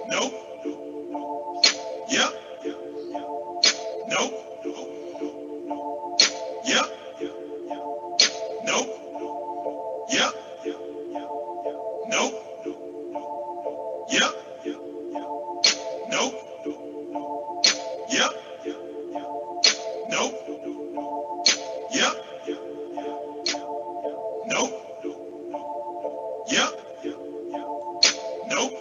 Nope. Yep. Nope. Yep. Nope. Yep. Nope. Yep. Nope. Yep. Nope. Yep. Nope. Yep. Nope.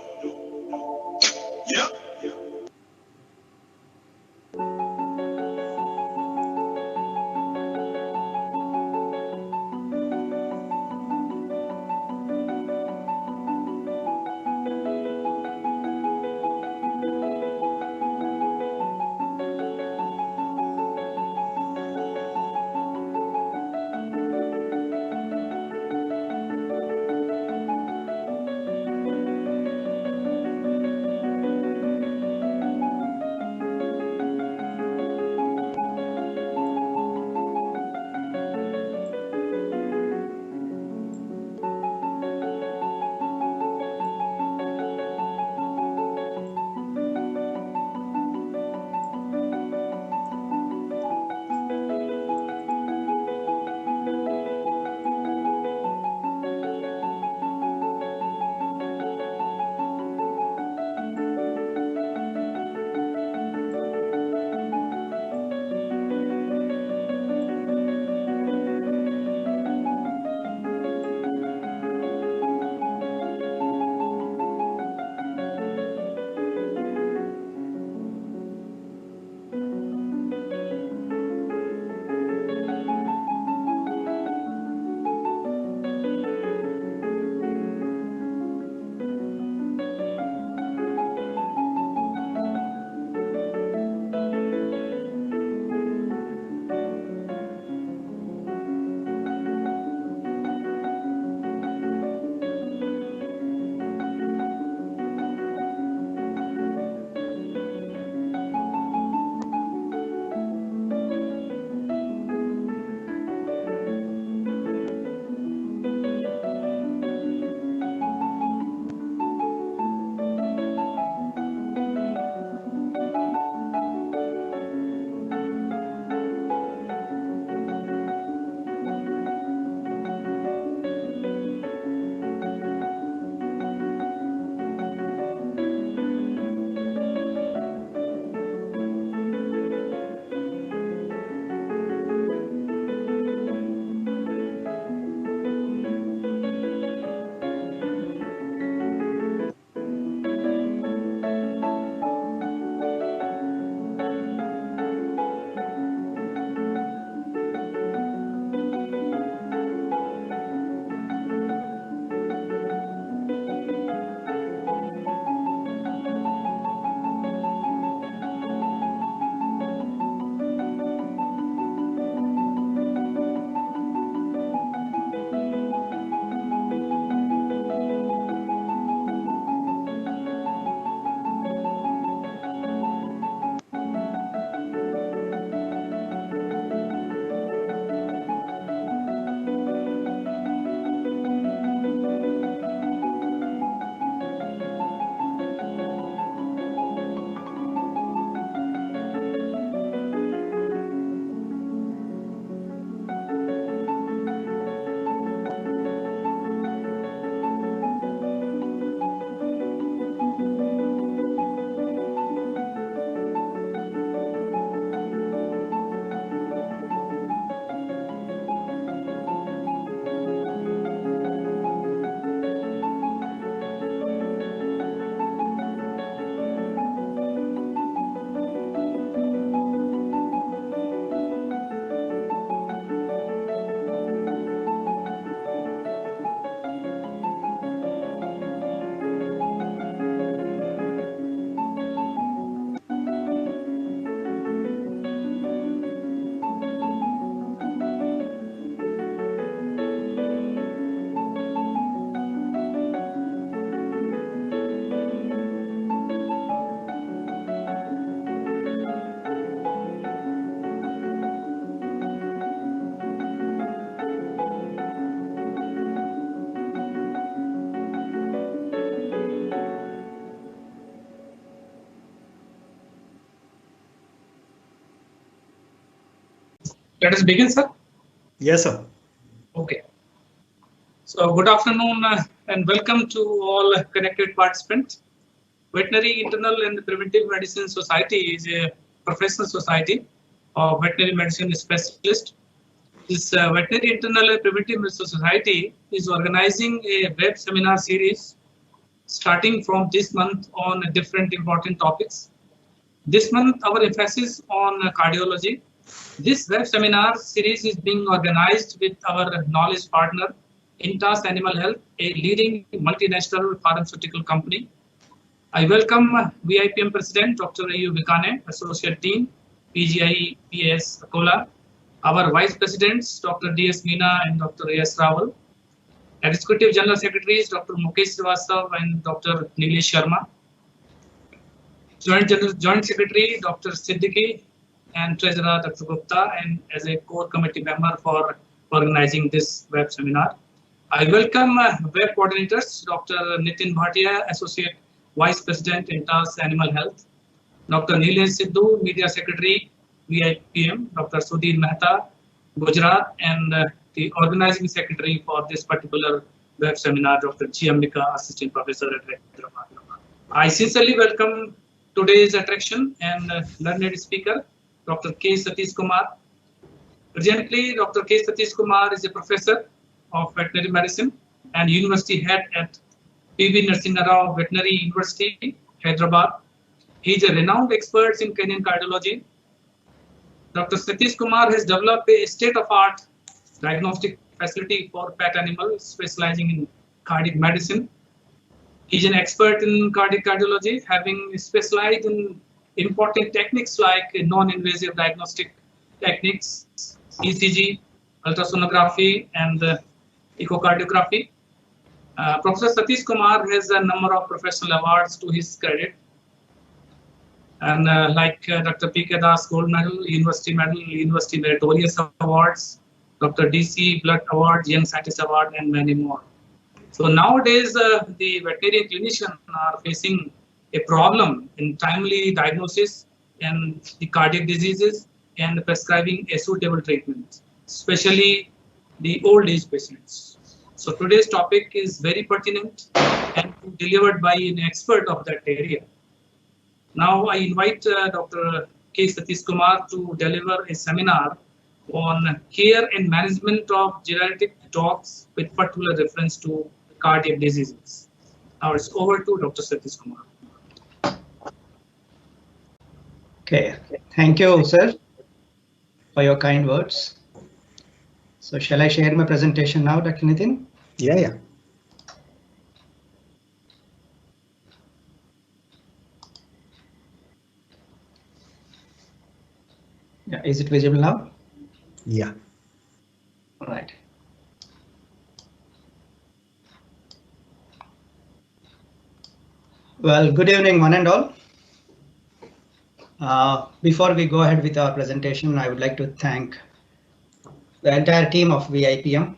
Let us begin, sir. Yes, sir. Okay. So, good afternoon and welcome to all connected participants. Veterinary Internal and Preventive Medicine Society is a professional society of veterinary medicine specialists. This Veterinary Internal and Preventive Medicine Society is organizing a web seminar series starting from this month on different important topics. This month, our emphasis on cardiology. This web seminar series is being organized with our knowledge partner, Intas Animal Health, a leading multinational pharmaceutical company. I welcome VIPM President Dr. A.U. Vikane, Associate Dean, PGI PS Akola, our Vice Presidents Dr. D.S. Meena and Dr. A.S. Rawal, Executive General Secretaries Dr. Mukesh Srivastav and Dr. Nilesh Sharma, Joint Secretary Dr. Siddiqui and Treasurer Dr. Gupta, and as a core committee member for organizing this web seminar. I welcome web coordinators Dr. Nitin Bhatia, Associate Vice President Intas Animal Health, Dr. Nilesh Sidhu, Media Secretary VIPM, Dr. Sudhir Mehta, Gujarat, and the organizing secretary for this particular web seminar, Dr. G. Ambika, Assistant Professor at Hyderabad. I sincerely welcome today's attraction and learned speaker, Dr. K. Satish Kumar. Presently, Dr. K. Satish Kumar is a professor of veterinary medicine and university head at PV Narsimha Rao Veterinary University, Hyderabad. He is a renowned expert in canine cardiology. Dr. Satish Kumar has developed a state-of-art diagnostic facility for pet animals, specializing in cardiac medicine. He is an expert in cardiac cardiology, having specialized in important techniques like non-invasive diagnostic techniques, ECG, ultrasonography, and echocardiography. Professor Satish Kumar has a number of professional awards to his credit. And like Dr. P.K. Das Gold Medal, University Meritorious Awards, Dr. D.C. Blood Award, Young Scientist Award, and many more. So nowadays, the veterinary clinicians are facing a problem in timely diagnosis and the cardiac diseases and prescribing a suitable treatment, especially the old age patients. So today's topic is very pertinent and delivered by an expert of that area. Now I invite Dr. K. Satish Kumar to deliver a seminar on care and management of geriatric dogs with particular reference to cardiac diseases. Now it's over to Dr. Satish Kumar. Okay, thank you, sir, for your kind words. So shall I share my presentation now, Dr. Nitin? Yeah. Yeah, is it visible now? Yeah. All right. Well, good evening, one and all. Before we go ahead with our presentation, I would like to thank the entire team of VIPM,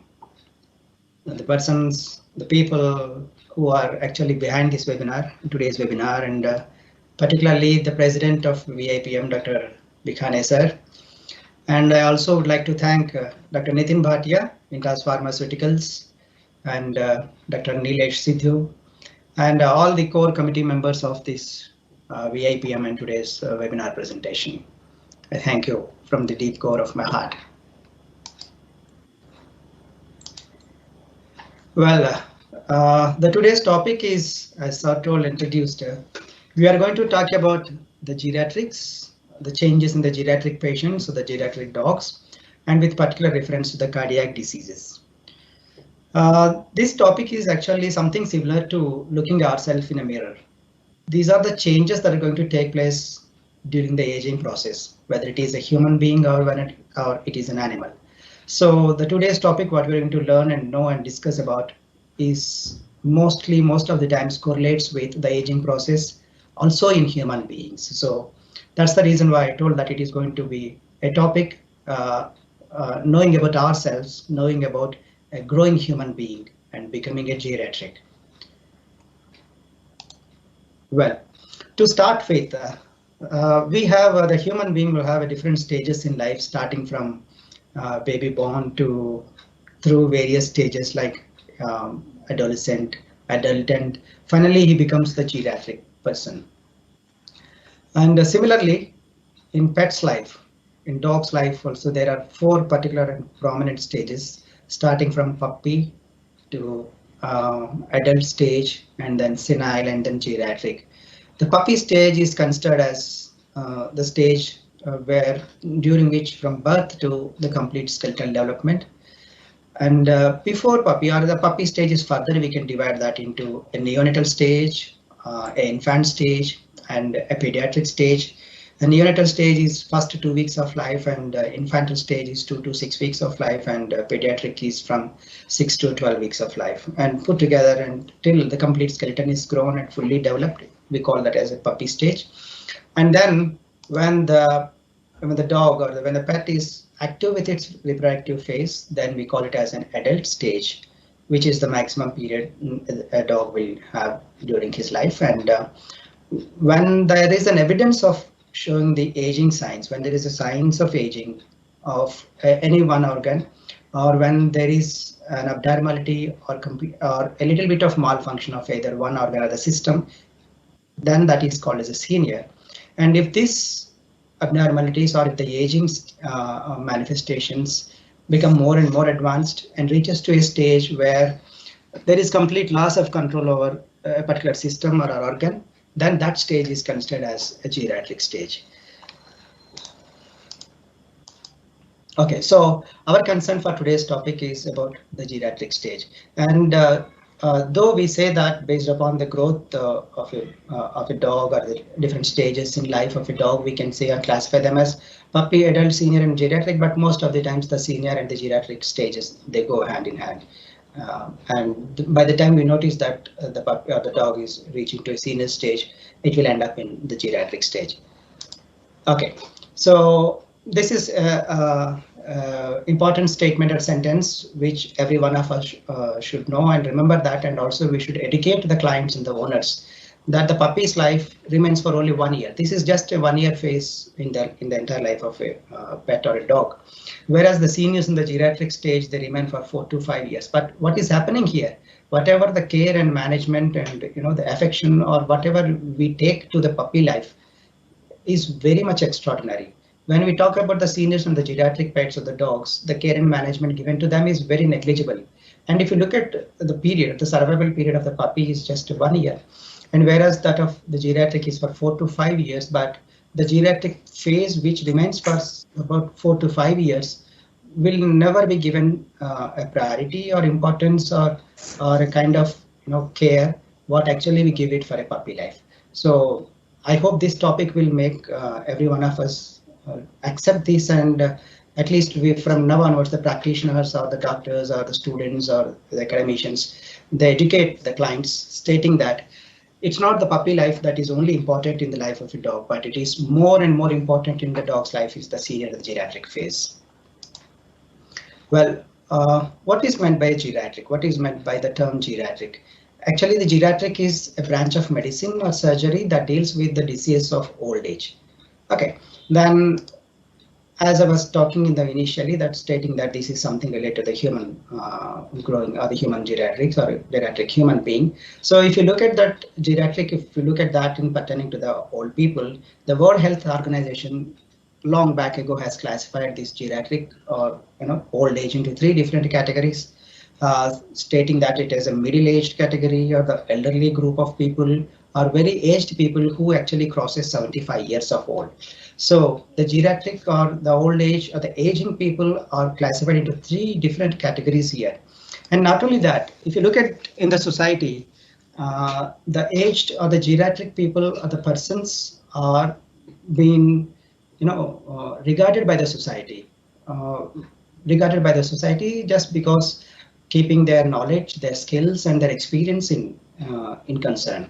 the people who are actually behind this webinar, today's webinar, and particularly the president of VIPM, Dr. Vikane sir. And I also would like to thank Dr. Nitin Bhatia, Intas Pharmaceuticals, and Dr. Nilesh Sidhu, and all the core committee members of this VIPM and today's webinar presentation. I thank you from the deep core of my heart. Well, the today's topic is, as Sir told, introduced. We are going to talk about the geriatrics, the changes in the geriatric patients, so the geriatric dogs, and with particular reference to the cardiac diseases. This topic is actually something similar to looking at ourselves in a mirror. These are the changes that are going to take place during the aging process, whether it is a human being or it is an animal. So the today's topic, what we're going to learn and know and discuss about, is most of the times correlates with the aging process, also in human beings. So that's the reason why I told that it is going to be a topic knowing about ourselves, knowing about a growing human being and becoming a geriatric. Well, to start with, we have the human being will have a different stages in life, starting from baby born to through various stages like adolescent, adult, and finally he becomes the geriatric person. And similarly, in pet's life, in dog's life also, there are 4 particular and prominent stages, starting from puppy to adult stage, and then senile, and then geriatric. The puppy stage is considered as the stage where during which from birth to the complete skeletal development. And before puppy or the puppy stage is further, we can divide that into a neonatal stage, an infant stage, and a pediatric stage. The neonatal stage is first 2 weeks of life, and infantile stage is 2 to 6 weeks of life, and pediatric is from 6 to 12 weeks of life. And put together until the complete skeleton is grown and fully developed, we call that as a puppy stage. And then when the dog or when the pet is active with its reproductive phase, then we call it as an adult stage, which is the maximum period a dog will have during his life. And when there is an evidence of showing the aging signs, when there is a signs of aging of any one organ, or when there is an abnormality or a little bit of malfunction of either one organ or the system, then that is called as a senior. And if this abnormalities or if the aging manifestations become more and more advanced and reaches to a stage where there is complete loss of control over a particular system or an organ, then that stage is considered as a geriatric stage. Okay, so our concern for today's topic is about the geriatric stage. And though we say that based upon the growth of a dog or the different stages in life of a dog, we can say or classify them as puppy, adult, senior, and geriatric. But most of the times, the senior and the geriatric stages, they go hand in hand. And by the time we notice that the puppy or the dog is reaching to a senior stage, it will end up in the geriatric stage. Okay, so this is important statement or sentence which every one of us should know and remember that, and also we should educate the clients and the owners that the puppy's life remains for only 1 year. This is just a 1 year phase in the entire life of a pet or a dog, whereas the seniors in the geriatric stage, they remain for 4 to 5 years. But what is happening here, whatever the care and management and the affection or whatever we take to the puppy life is very much extraordinary. When we talk about the seniors and the geriatric pets or the dogs, the care and management given to them is very negligible. And if you look at the period, the survival period of the puppy is just 1 year. And whereas that of the geriatric is for 4 to 5 years, but the geriatric phase, which remains for about 4 to 5 years, will never be given a priority or importance or a kind of care what actually we give it for a puppy life. So I hope this topic will make every one of us accept this, and at least we from now onwards, the practitioners or the doctors or the students or the academicians, they educate the clients stating that it's not the puppy life that is only important in the life of a dog, but it is more and more important in the dog's life is the senior and the geriatric phase. Well, what is meant by geriatric? What is meant by the term geriatric? Actually, the geriatric is a branch of medicine or surgery that deals with the disease of old age. Okay, then as I was talking in the initially, that stating that this is something related to the human growing or the human geriatrics or geriatric human being. So if you look at that geriatric, if you look at that in pertaining to the old people, the World Health Organization long back ago has classified this geriatric or old age into 3 different categories, stating that it is a middle-aged category or the elderly group of people or very aged people who actually crosses 75 years of old. So the geriatric or the old age or the aging people are classified into 3 different categories here. And not only that, if you look at in the society, the aged or the geriatric people or the persons are being regarded by the society, just because keeping their knowledge, their skills, and their experience in concern.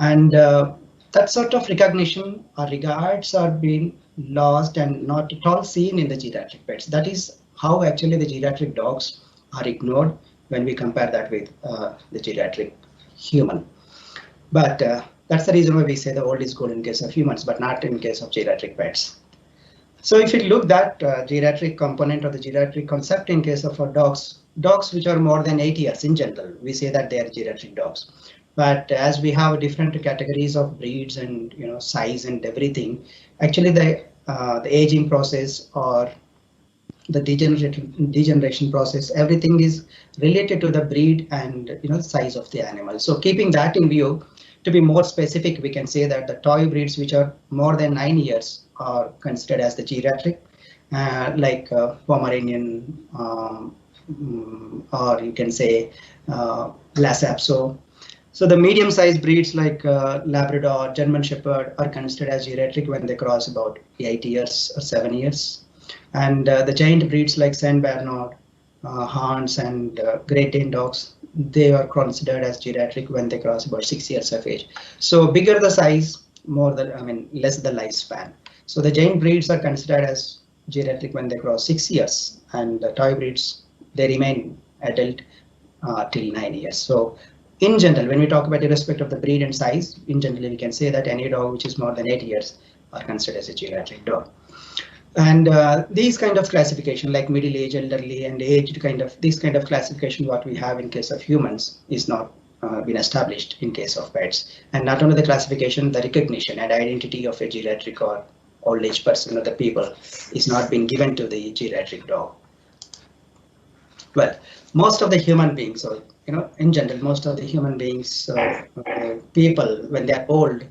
And that sort of recognition or regards are being lost and not at all seen in the geriatric pets. That is how actually the geriatric dogs are ignored when we compare that with the geriatric human. But that's the reason why we say the old is good in case of humans, but not in case of geriatric pets. So if you look at geriatric component or the geriatric concept in case of our dogs which are more than 8 years in general, we say that they are geriatric dogs. But as we have different categories of breeds and size and everything, actually the aging process or the degeneration process, everything is related to the breed and size of the animal. So keeping that in view, to be more specific, we can say that the toy breeds which are more than 9 years are considered as the geriatric, like Pomeranian, or you can say Lhasa. So the medium-sized breeds like Labrador, German Shepherd are considered as geriatric when they cross about 8 years or 7 years. And the giant breeds like Saint Bernard, Hounds, and Great Dane dogs, they are considered as geriatric when they cross about 6 years of age. So bigger the size, less the lifespan. So the giant breeds are considered as geriatric when they cross 6 years, and the toy breeds, they remain adult till 9 years. So in general, when we talk about irrespective of the breed and size, in general, we can say that any dog which is more than 8 years are considered as a geriatric dog. And these kind of classification, like middle age, elderly, and aged, this kind of classification, what we have in case of humans, is not been established in case of pets. And not only the classification, the recognition and identity of a geriatric or old age person or the people is not being given to the geriatric dog. Well, most of the human beings, or in general, most of the human beings, people, when they are old,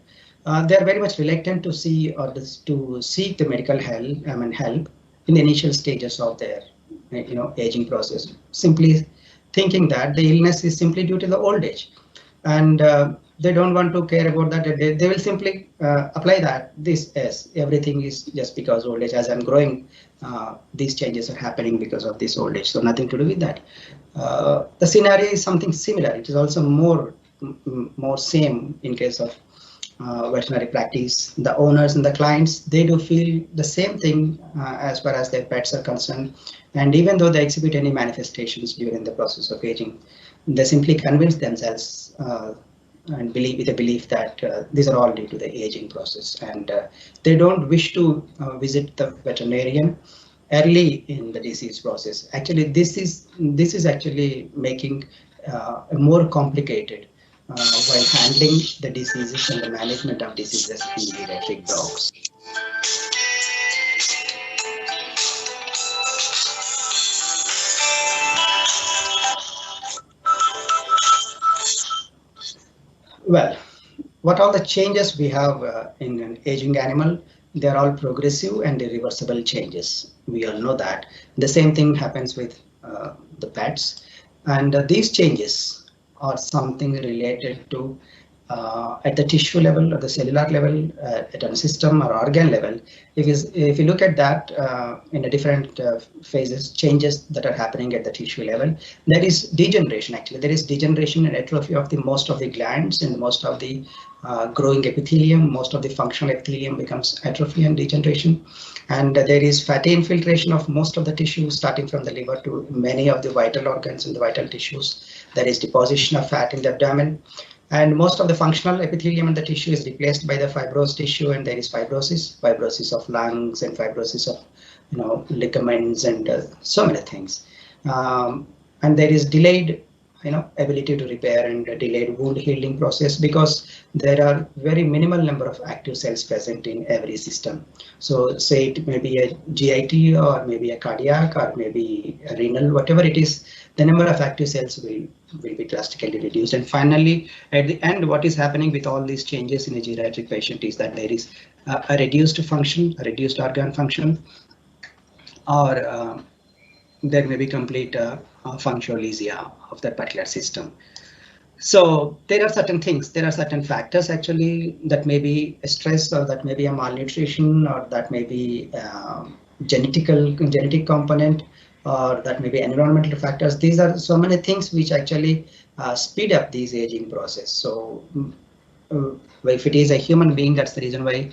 they are very much reluctant to see or to seek the medical help in the initial stages of their aging process, simply thinking that the illness is simply due to the old age, and they don't want to care about that. They will simply apply that this as everything is just because old age. As I'm growing, these changes are happening because of this old age, so nothing to do with that. The scenario is something similar. It is also more same in case of veterinary practice. The owners and the clients, they do feel the same thing as far as their pets are concerned, and even though they exhibit any manifestations during the process of aging, they simply convince themselves and believe with a belief that these are all due to the aging process, and they don't wish to visit the veterinarian early in the disease process. Actually, this is actually making more complicated while handling the diseases and the management of diseases in geriatric dogs. Well, what all the changes we have in an aging animal? They are all progressive and irreversible changes. We all know that. The same thing happens with the pets, and these changes are something related to at the tissue level or the cellular level, at a system or organ level. If you look at that in the different phases, changes that are happening at the tissue level, there is degeneration. Actually, there is degeneration and atrophy of the most of the glands and most of the growing epithelium. Most of the functional epithelium becomes atrophy and degeneration, and there is fatty infiltration of most of the tissues, starting from the liver to many of the vital organs and the vital tissues. There is deposition of fat in the abdomen, and most of the functional epithelium in the tissue is replaced by the fibrous tissue, and there is fibrosis of lungs and fibrosis of ligaments and so many things. And there is delayed ability to repair and delayed wound healing process, because there are very minimal number of active cells present in every system. So say it may be a GIT or maybe a cardiac or maybe a renal, whatever it is, the number of active cells will be drastically reduced. And finally, at the end, what is happening with all these changes in a geriatric patient is that there is a reduced function, a reduced organ function, or there may be complete functionalesia of that particular system. So there are certain things, there are certain factors actually that may be a stress, or that may be a malnutrition, or that may be genetic component, or that may be environmental factors. These are so many things which actually speed up this aging process. So if it is a human being, that's the reason why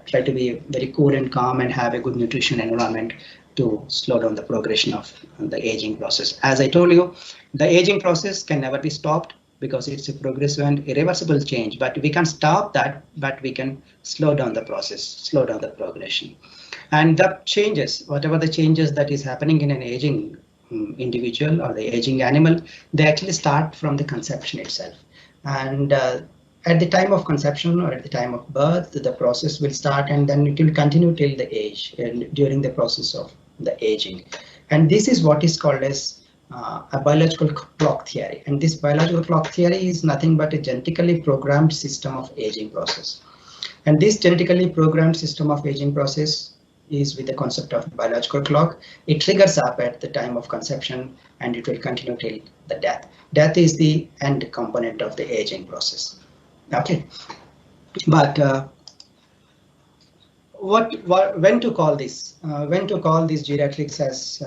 try to be very cool and calm and have a good nutrition environment to slow down the progression of the aging process. As I told you, the aging process can never be stopped because it's a progressive and irreversible change, but we can stop that, but we can slow down the process, slow down the progression. And the changes, whatever the changes that is happening in an aging individual or the aging animal, they actually start from the conception itself. And at the time of conception or at the time of birth, the process will start, and then it will continue till the age and during the process of the aging. And this is what is called as a biological clock theory. And this biological clock theory is nothing but a genetically programmed system of aging process. And this genetically programmed system of aging process is with the concept of biological clock. It triggers up at the time of conception and it will continue till the death. Death is the end component of the aging process. Okay, but when to call this? When to call these geriatrics as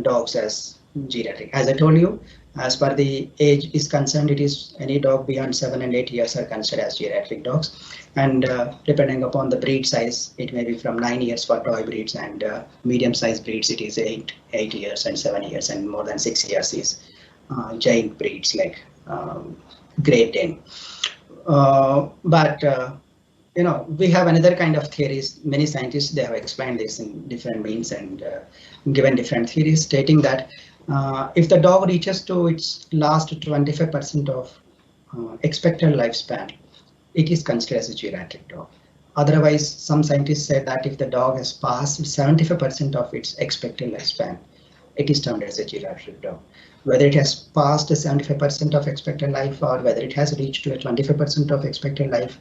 dogs as geriatric? As I told you, as per the age is concerned, it is any dog beyond 7 and 8 years are considered as geriatric dogs. And depending upon the breed size, it may be from 9 years for toy breeds, and medium-sized breeds it is 8 years and 7 years, and more than 6 years is giant breeds like Great Dane. We have another kind of theories. Many scientists, they have explained this in different means and given different theories stating that if the dog reaches to its last 25% of expected lifespan, it is considered as a geriatric dog. Otherwise, some scientists say that if the dog has passed 75% of its expected lifespan, it is termed as a geriatric dog. Whether it has passed 75% of expected life or whether it has reached to a 25% of expected life,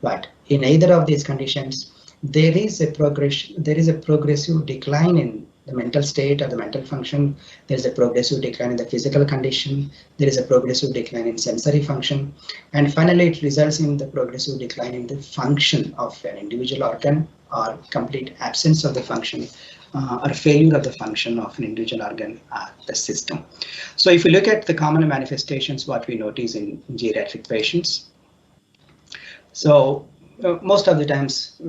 but in either of these conditions, there is a progressive decline in the mental state or the mental function. There is a progressive decline in the physical condition. There is a progressive decline in sensory function. And finally, it results in the progressive decline in the function of an individual organ or complete absence of the function or failure of the function of an individual organ or the system. So if you look at the common manifestations, what we notice in geriatric patients, so most of the times,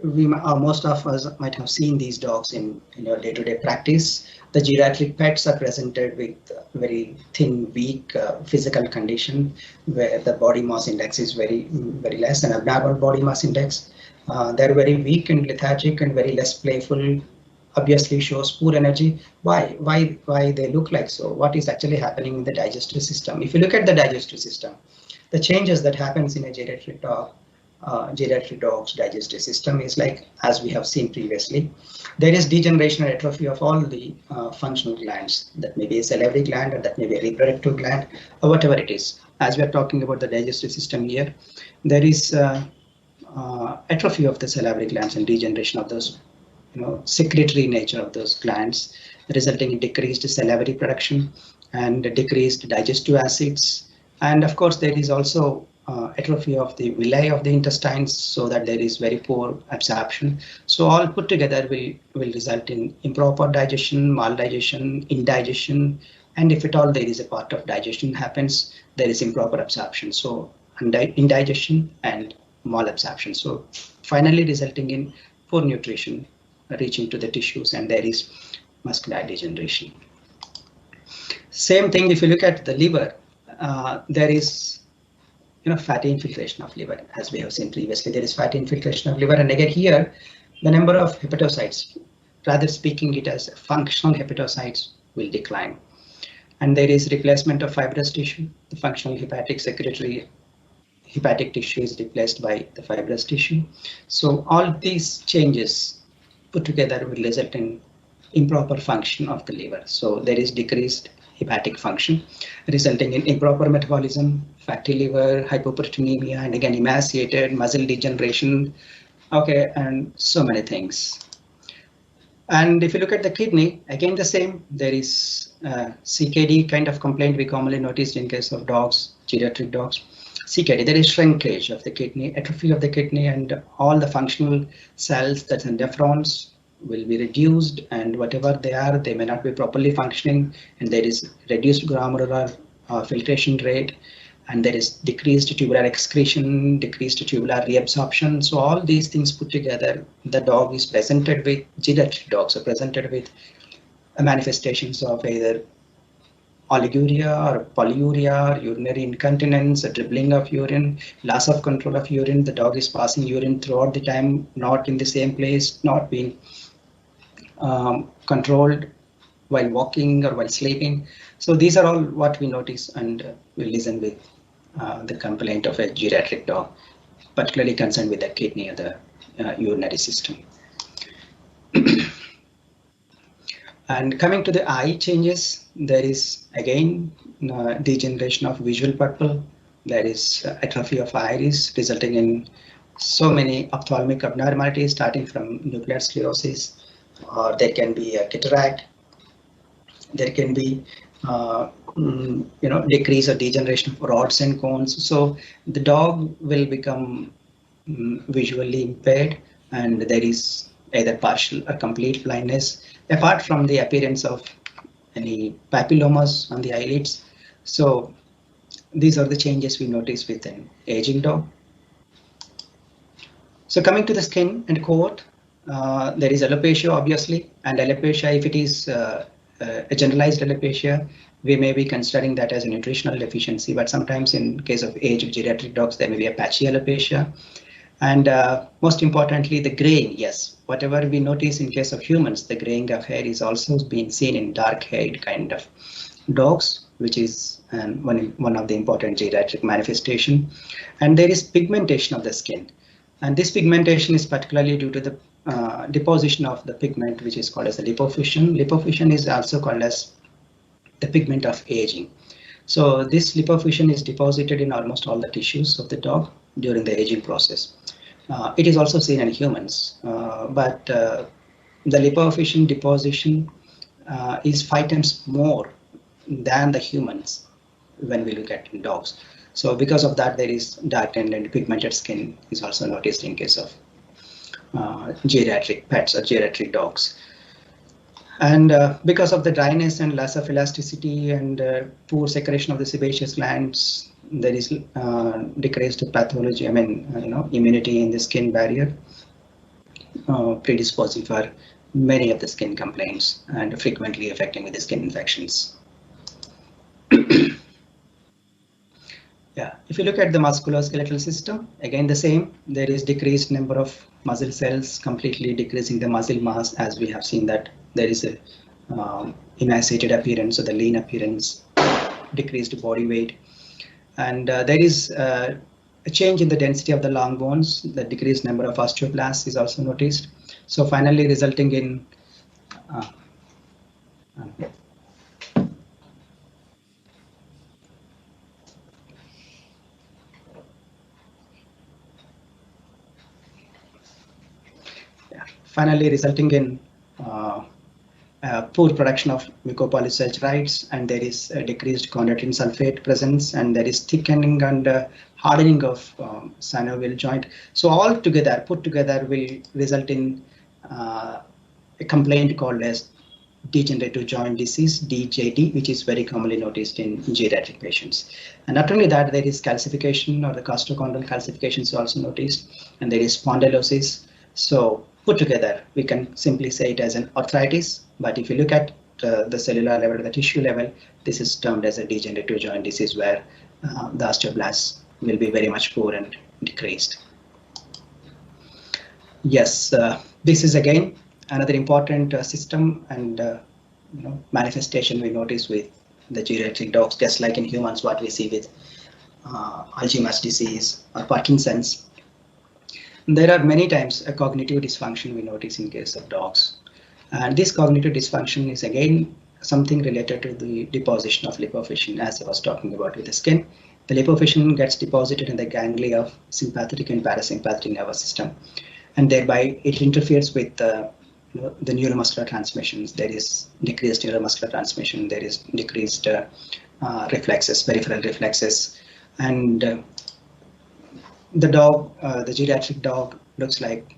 most of us might have seen these dogs in your day-to-day practice. The geriatric pets are presented with very thin, weak physical condition where the body mass index is very less, an abnormal body mass index. They're very weak and lethargic and very less playful. Obviously shows poor energy. Why they look like so? What is actually happening in the digestive system? If you look at the digestive system, the changes that happens in a geriatric dog's digestive system is like, as we have seen previously, there is degeneration or atrophy of all the functional glands. That may be a salivary gland or that may be a reproductive gland or whatever it is. As we are talking about the digestive system here, there is atrophy of the salivary glands and degeneration of those secretory nature of those glands, resulting in decreased salivary production and decreased digestive acids. And of course, there is also atrophy of the villi of the intestines, so that there is very poor absorption. So all put together will result in improper digestion, maldigestion, indigestion, and if at all there is a part of digestion happens, there is improper absorption. So indigestion and malabsorption. So finally resulting in poor nutrition reaching to the tissues, and there is muscular degeneration. Same thing if you look at the liver, there is fatty infiltration of liver. As we have seen previously, there is fatty infiltration of liver, and again here the number of hepatocytes, rather speaking it as functional hepatocytes, will decline, and there is replacement of fibrous tissue. The functional hepatic secretory hepatic tissue is replaced by the fibrous tissue. So all these changes put together will result in improper function of the liver. So there is decreased hepatic function, resulting in improper metabolism, fatty liver, hypoproteinemia, and again emaciated, muscle degeneration, okay, and so many things. And if you look at the kidney, again the same, there is CKD kind of complaint we commonly noticed in case of dogs, geriatric dogs. CKD, there is shrinkage of the kidney, atrophy of the kidney, and all the functional cells, that's in nephrons, will be reduced, and whatever they are, they may not be properly functioning, and there is reduced glomerular filtration rate, and there is decreased tubular excretion, decreased tubular reabsorption. So all these things put together, the dog is presented with, geriatric dogs are presented with manifestations of either oliguria or polyuria, or urinary incontinence, a dribbling of urine, loss of control of urine. The dog is passing urine throughout the time, not in the same place, not being controlled while walking or while sleeping. So these are all what we notice, and we listen with the complaint of a geriatric dog, particularly concerned with the kidney or the urinary system. And coming to the eye changes, there is again degeneration of visual pupil. There is atrophy of iris, resulting in so many ophthalmic abnormalities, starting from nuclear sclerosis, or there can be a cataract. There can be decrease or degeneration of rods and cones. So the dog will become visually impaired, and there is either partial or complete blindness, apart from the appearance of any papillomas on the eyelids. So these are the changes we notice with an aging dog. So coming to the skin and coat, there is alopecia, obviously, and alopecia, if it is a generalized alopecia, we may be considering that as a nutritional deficiency, but sometimes in case of age of geriatric dogs, there may be a patchy alopecia. And most importantly, the graying. Yes, whatever we notice in case of humans, the graying of hair is also being seen in dark-haired kind of dogs, which is one of the important geriatric manifestation. And there is pigmentation of the skin. And this pigmentation is particularly due to the deposition of the pigment, which is called as the lipofuscin. Lipofuscin is also called as the pigment of aging. So this lipofuscin is deposited in almost all the tissues of the dog during the aging process. It is also seen in humans, but the lipofuscin deposition is 5 times more than the humans when we look at dogs. So because of that, there is darkened and pigmented skin is also noticed in case of geriatric pets or geriatric dogs. And because of the dryness and loss of elasticity and poor secretion of the sebaceous glands, there is decreased pathology, immunity in the skin barrier, predisposing for many of the skin complaints and frequently affecting with the skin infections. Yeah, if you look at the musculoskeletal system, again the same, there is decreased number of muscle cells, completely decreasing the muscle mass, as we have seen that there is a emaciated appearance, so the lean appearance, decreased body weight, and there is a change in the density of the long bones. The decreased number of osteoblasts is also noticed. So finally resulting in poor production of mucopolysaccharides, and there is a decreased chondroitin sulfate presence, and there is thickening and hardening of synovial joint. So all together, put together, will result in a complaint called as degenerative joint disease, DJD, which is very commonly noticed in geriatric patients. And not only that, there is calcification, or the costochondral calcification is also noticed, and there is spondylosis. So put together, we can simply say it as an arthritis, but if you look at the cellular level, the tissue level, this is termed as a degenerative joint disease, where the osteoblasts will be very much poor and decreased. Yes, this is again another important system and manifestation we notice with the geriatric dogs, just like in humans, what we see with Alzheimer's disease or Parkinson's. There are many times a cognitive dysfunction we notice in case of dogs. And this cognitive dysfunction is again something related to the deposition of lipofuscin, as I was talking about with the skin. The lipofuscin gets deposited in the ganglia of sympathetic and parasympathetic nervous system, and thereby it interferes with the neuromuscular transmissions. There is decreased neuromuscular transmission, there is decreased reflexes, peripheral reflexes, and the dog, the geriatric dog, looks like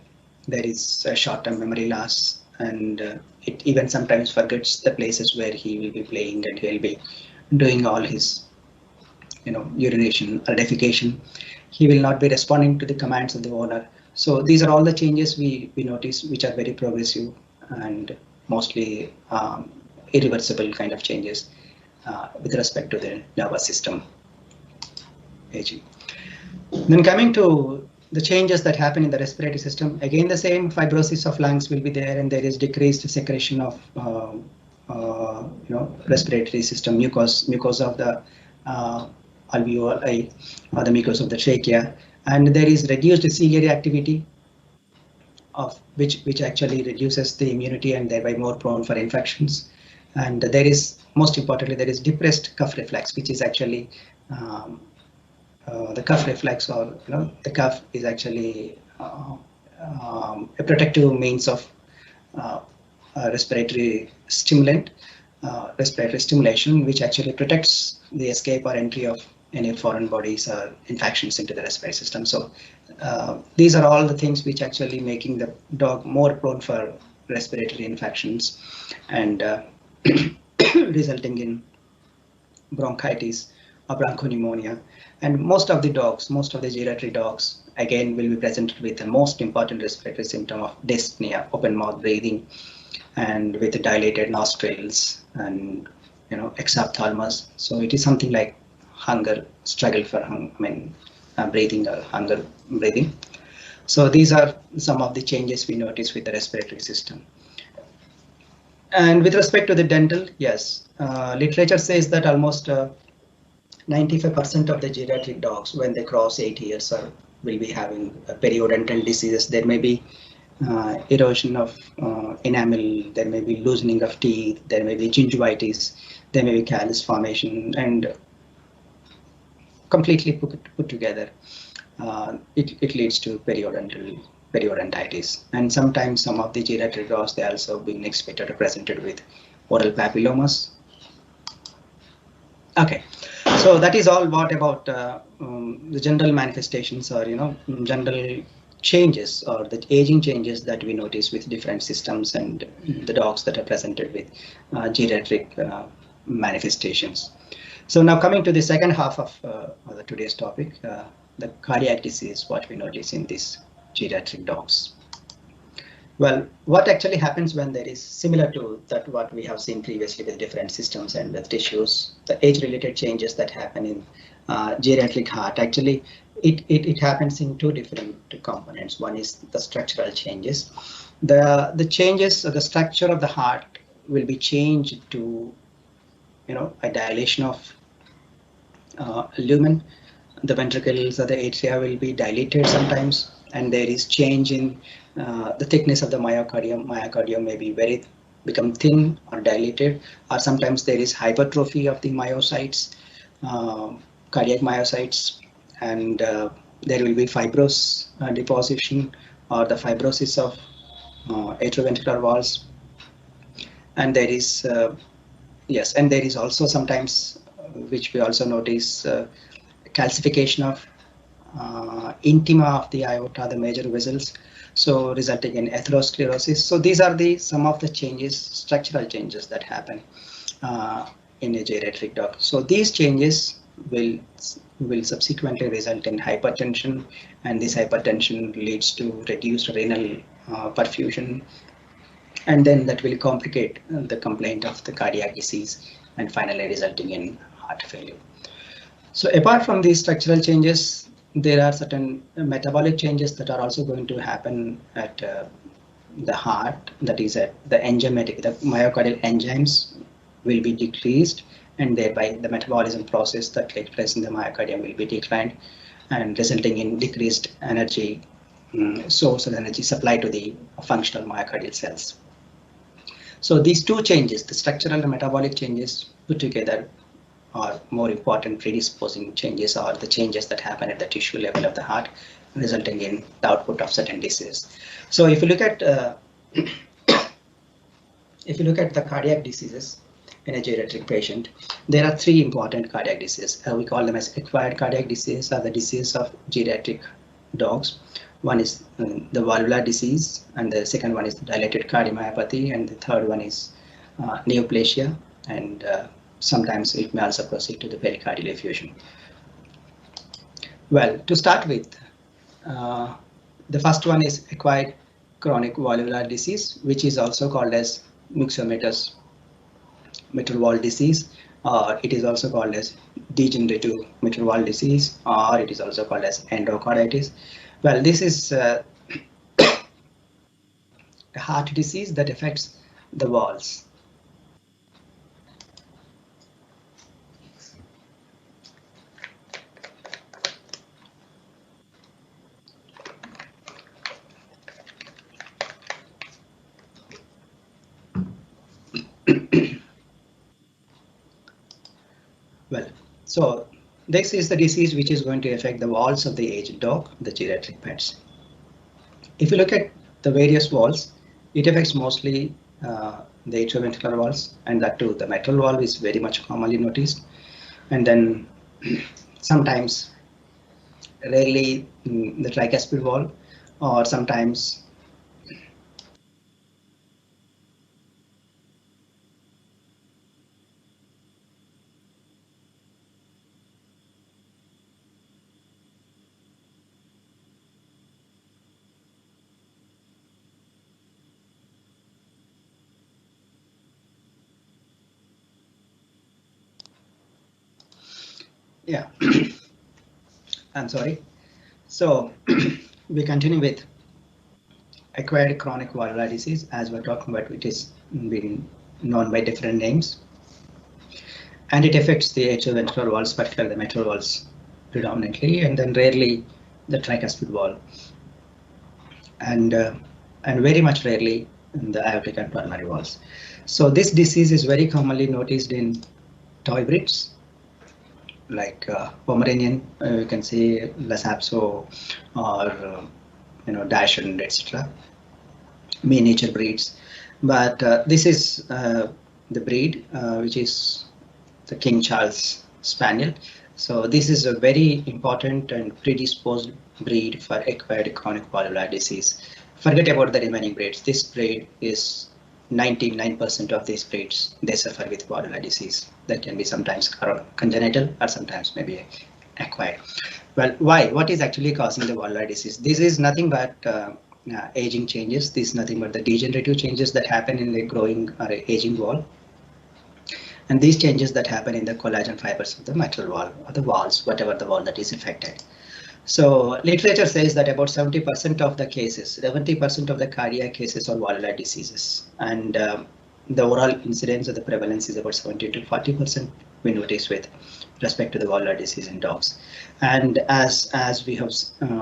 there is a short-term memory loss, and it even sometimes forgets the places where he will be playing, and he'll be doing all his urination or defecation. He will not be responding to the commands of the owner. So these are all the changes we notice, which are very progressive and mostly irreversible kind of changes. with respect to the nervous system aging. Then coming to the changes that happen in the respiratory system, again the same fibrosis of lungs will be there, and there is decreased secretion of respiratory system mucosa of the alveoli or the mucosa of the trachea, and there is reduced ciliary activity of which actually reduces the immunity and thereby more prone for infections. And there is, most importantly, there is depressed cuff reflex, which is actually the cuff reflex, or the cuff is actually a protective means of respiratory stimulant, respiratory stimulation, which actually protects the escape or entry of any foreign bodies or infections into the respiratory system. So these are all the things which actually making the dog more prone for respiratory infections and resulting in bronchitis or bronchopneumonia. And most of the geriatric dogs, again, will be presented with the most important respiratory symptom of dyspnea, open mouth breathing, and with dilated nostrils and exophthalmos. So it is something like hunger, struggle for breathing or hunger breathing. So these are some of the changes we notice with the respiratory system. And with respect to the dental, yes, literature says that almost 95% of the geriatric dogs, when they cross 8 years, will be having periodontal diseases. There may be erosion of enamel, there may be loosening of teeth, there may be gingivitis, there may be callus formation, and completely put together, it leads to periodontitis. And sometimes some of the geriatric dogs, they also being expected or presented with oral papillomas. Okay, so that is all. What about the general manifestations, or general changes or the aging changes that we notice with different systems and the dogs that are presented with geriatric manifestations? So now coming to the second half of today's topic, the cardiac disease, what we notice in these geriatric dogs. Well, what actually happens when there is similar to that what we have seen previously with different systems and the tissues, the age-related changes that happen in geriatric heart, actually it happens in two different components. One is the structural changes. The changes of the structure of the heart will be changed to a dilation of lumen. The ventricles or the atria will be dilated sometimes, and there is change in the thickness of the myocardium. Myocardium may be become thin or dilated, or sometimes there is hypertrophy of the myocytes, cardiac myocytes, and there will be fibrous deposition or the fibrosis of atrioventricular walls. And there is and there is also sometimes, which we also notice, calcification of intima of the aorta, the major vessels, so resulting in atherosclerosis. So these are some of the changes, structural changes that happen in a geriatric dog. So these changes will subsequently result in hypertension, and this hypertension leads to reduced renal perfusion, and then that will complicate the complaint of the cardiac disease and finally resulting in heart failure. So apart from these structural changes, there are certain metabolic changes that are also going to happen at the heart. That is, at the enzymatic, the myocardial enzymes will be decreased, and thereby the metabolism process that takes place in the myocardium will be declined, and resulting in decreased energy source of energy supply to the functional myocardial cells. So these two changes, the structural and metabolic changes put together, are more important predisposing changes, or the changes that happen at the tissue level of the heart, resulting in the output of certain diseases. So if you look at the cardiac diseases in a geriatric patient, there are three important cardiac diseases. We call them as acquired cardiac disease, or the disease of geriatric dogs. One is the valvular disease, and the second one is the dilated cardiomyopathy, and the third one is neoplasia, and sometimes it may also proceed to the pericardial effusion. Well, to start with, the first one is acquired chronic valvular disease, which is also called as myxomatous mitral valve disease, or it is also called as degenerative mitral valve disease, or it is also called as endocarditis. Well, this is a heart disease that affects the valves. Well, so this is the disease which is going to affect the valves of the aged dog, the geriatric pets. If you look at the various valves, it affects mostly the atrioventricular valves, and that too, the mitral valve is very much commonly noticed. And then sometimes, rarely, the tricuspid valve, or sometimes yeah. I'm sorry. So we continue with acquired chronic valvular disease, as we're talking about, it is being known by different names. And it affects the atrioventricular valves, particularly the mitral valves predominantly, and then rarely the tricuspid valve, and very much rarely in the aortic and pulmonary valves. So this disease is very commonly noticed in toy breeds, like Pomeranian, you can say Lhasa or Dachshund, etc. Miniature breeds, but this is the breed which is the King Charles Spaniel. So this is a very important and predisposed breed for acquired chronic valvular disease. Forget about the remaining breeds. This breed is 99% of these breeds, they suffer with valvular disease. That can be sometimes congenital or sometimes maybe acquired. Well, why? What is actually causing the valvular disease? This is nothing but aging changes. This is nothing but the degenerative changes that happen in the growing or aging valve. And these changes that happen in the collagen fibers of the mitral valve or the valves, whatever the valve that is affected. So literature says that about 70% of the cases, 70% of the cardiac cases are valvular diseases. And the overall incidence of the prevalence is about 70 to 40% we notice with respect to the valvular disease in dogs. And as we have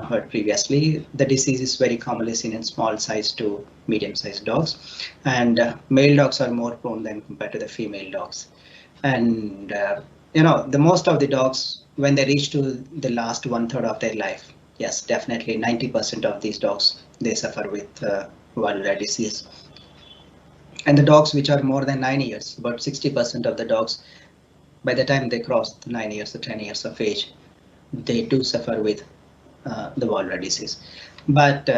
heard previously, the disease is very commonly seen in small sized to medium sized dogs, and male dogs are more prone than compared to the female dogs. And the most of the dogs, when they reach to the last 1/3 of their life, yes, definitely 90% of these dogs, they suffer with valvular disease. And the dogs which are more than 9 years, about 60% of the dogs, by the time they cross the 9 years or 10 years of age, they do suffer with the valvular disease. But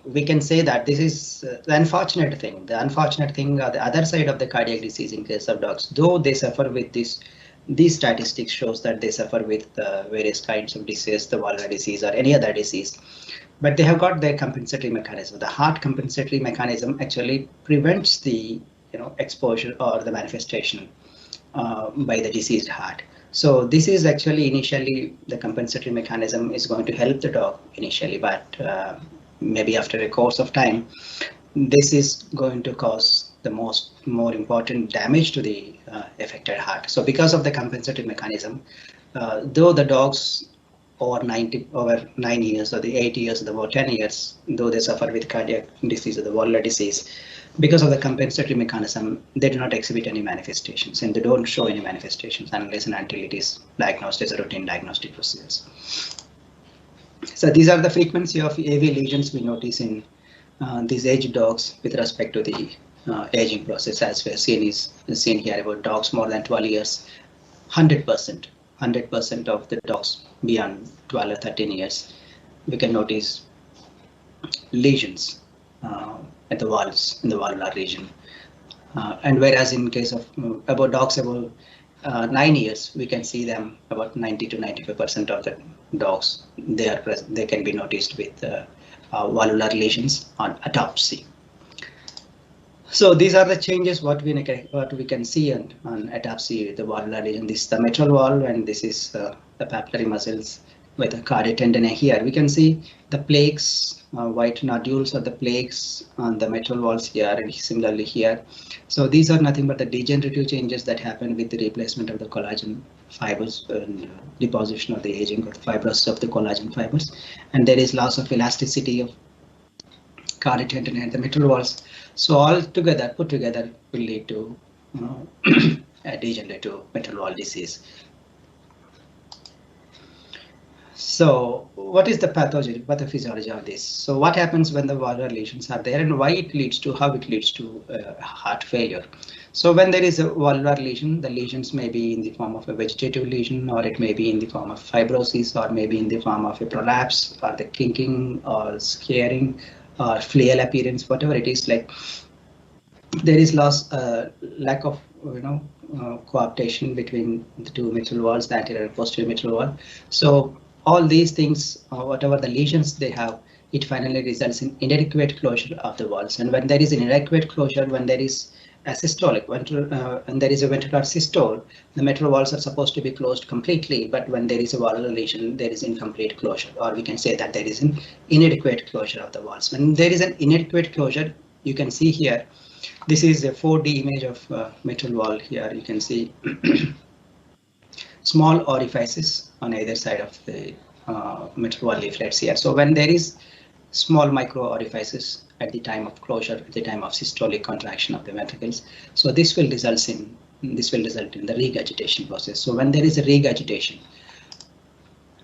we can say that this is the unfortunate thing. The unfortunate thing, the other side of the cardiac disease in case of dogs, though they suffer with this, these statistics shows that they suffer with various kinds of disease, the valvular disease or any other disease, but they have got their compensatory mechanism. The heart compensatory mechanism actually prevents the exposure or the manifestation by the diseased heart. So this is actually initially the compensatory mechanism is going to help the dog initially, but maybe after a course of time, this is going to cause the more important damage to the affected heart. So because of the compensatory mechanism, though the dogs over 9 years or the 8 years or the 10 years, though they suffer with cardiac disease or the valvular disease, because of the compensatory mechanism, they do not exhibit any manifestations, and they don't show any manifestations unless and until it is diagnosed as a routine diagnostic procedures. So these are the frequency of AV lesions we notice in these aged dogs with respect to the aging process, as we have seen here about dogs more than 12 years, 100% of the dogs beyond 12 or 13 years, we can notice lesions at the valves in the valvular region. And whereas in case of about dogs about 9 years, we can see them about 90 to 95% of the dogs, they can be noticed with valvular lesions on autopsy. So these are the changes what we can see on ataxia, the valvular lesion. This is the mitral valve, and this is the papillary muscles with the cardiac tendon here. We can see the plaques, white nodules or the plaques on the mitral valves here, and similarly here. So these are nothing but the degenerative changes that happen with the replacement of the collagen fibers and deposition of the aging of the fibers of the collagen fibers, and there is loss of elasticity of cardiac tendon and the mitral valves. So all together, put together, will lead to a degenerative mitral valve disease. So what is the pathophysiology of this? So what happens when the valvular lesions are there, and why it leads to, how it leads to heart failure? So when there is a valvular lesion, the lesions may be in the form of a vegetative lesion, or it may be in the form of fibrosis, or maybe in the form of a prolapse, or the kinking, or scarring, or flail appearance, whatever it is. Like there is lack of coaptation between the two mitral valves, the anterior and posterior mitral valve. So all these things, whatever the lesions they have, it finally results in inadequate closure of the valves. And when there is an inadequate closure, when there is a systolic, and there is a ventricular systole, the mitral valves are supposed to be closed completely, but when there is a valvular lesion, there is incomplete closure, or we can say that there is an inadequate closure of the valves. When there is an inadequate closure, you can see here, this is a 4D image of mitral valve. Here you can see small orifices on either side of the mitral valve leaflets here. So when there is small micro orifices at the time of closure, at the time of systolic contraction of the ventricles, so this will result in the regurgitation process. So when there is a regurgitation,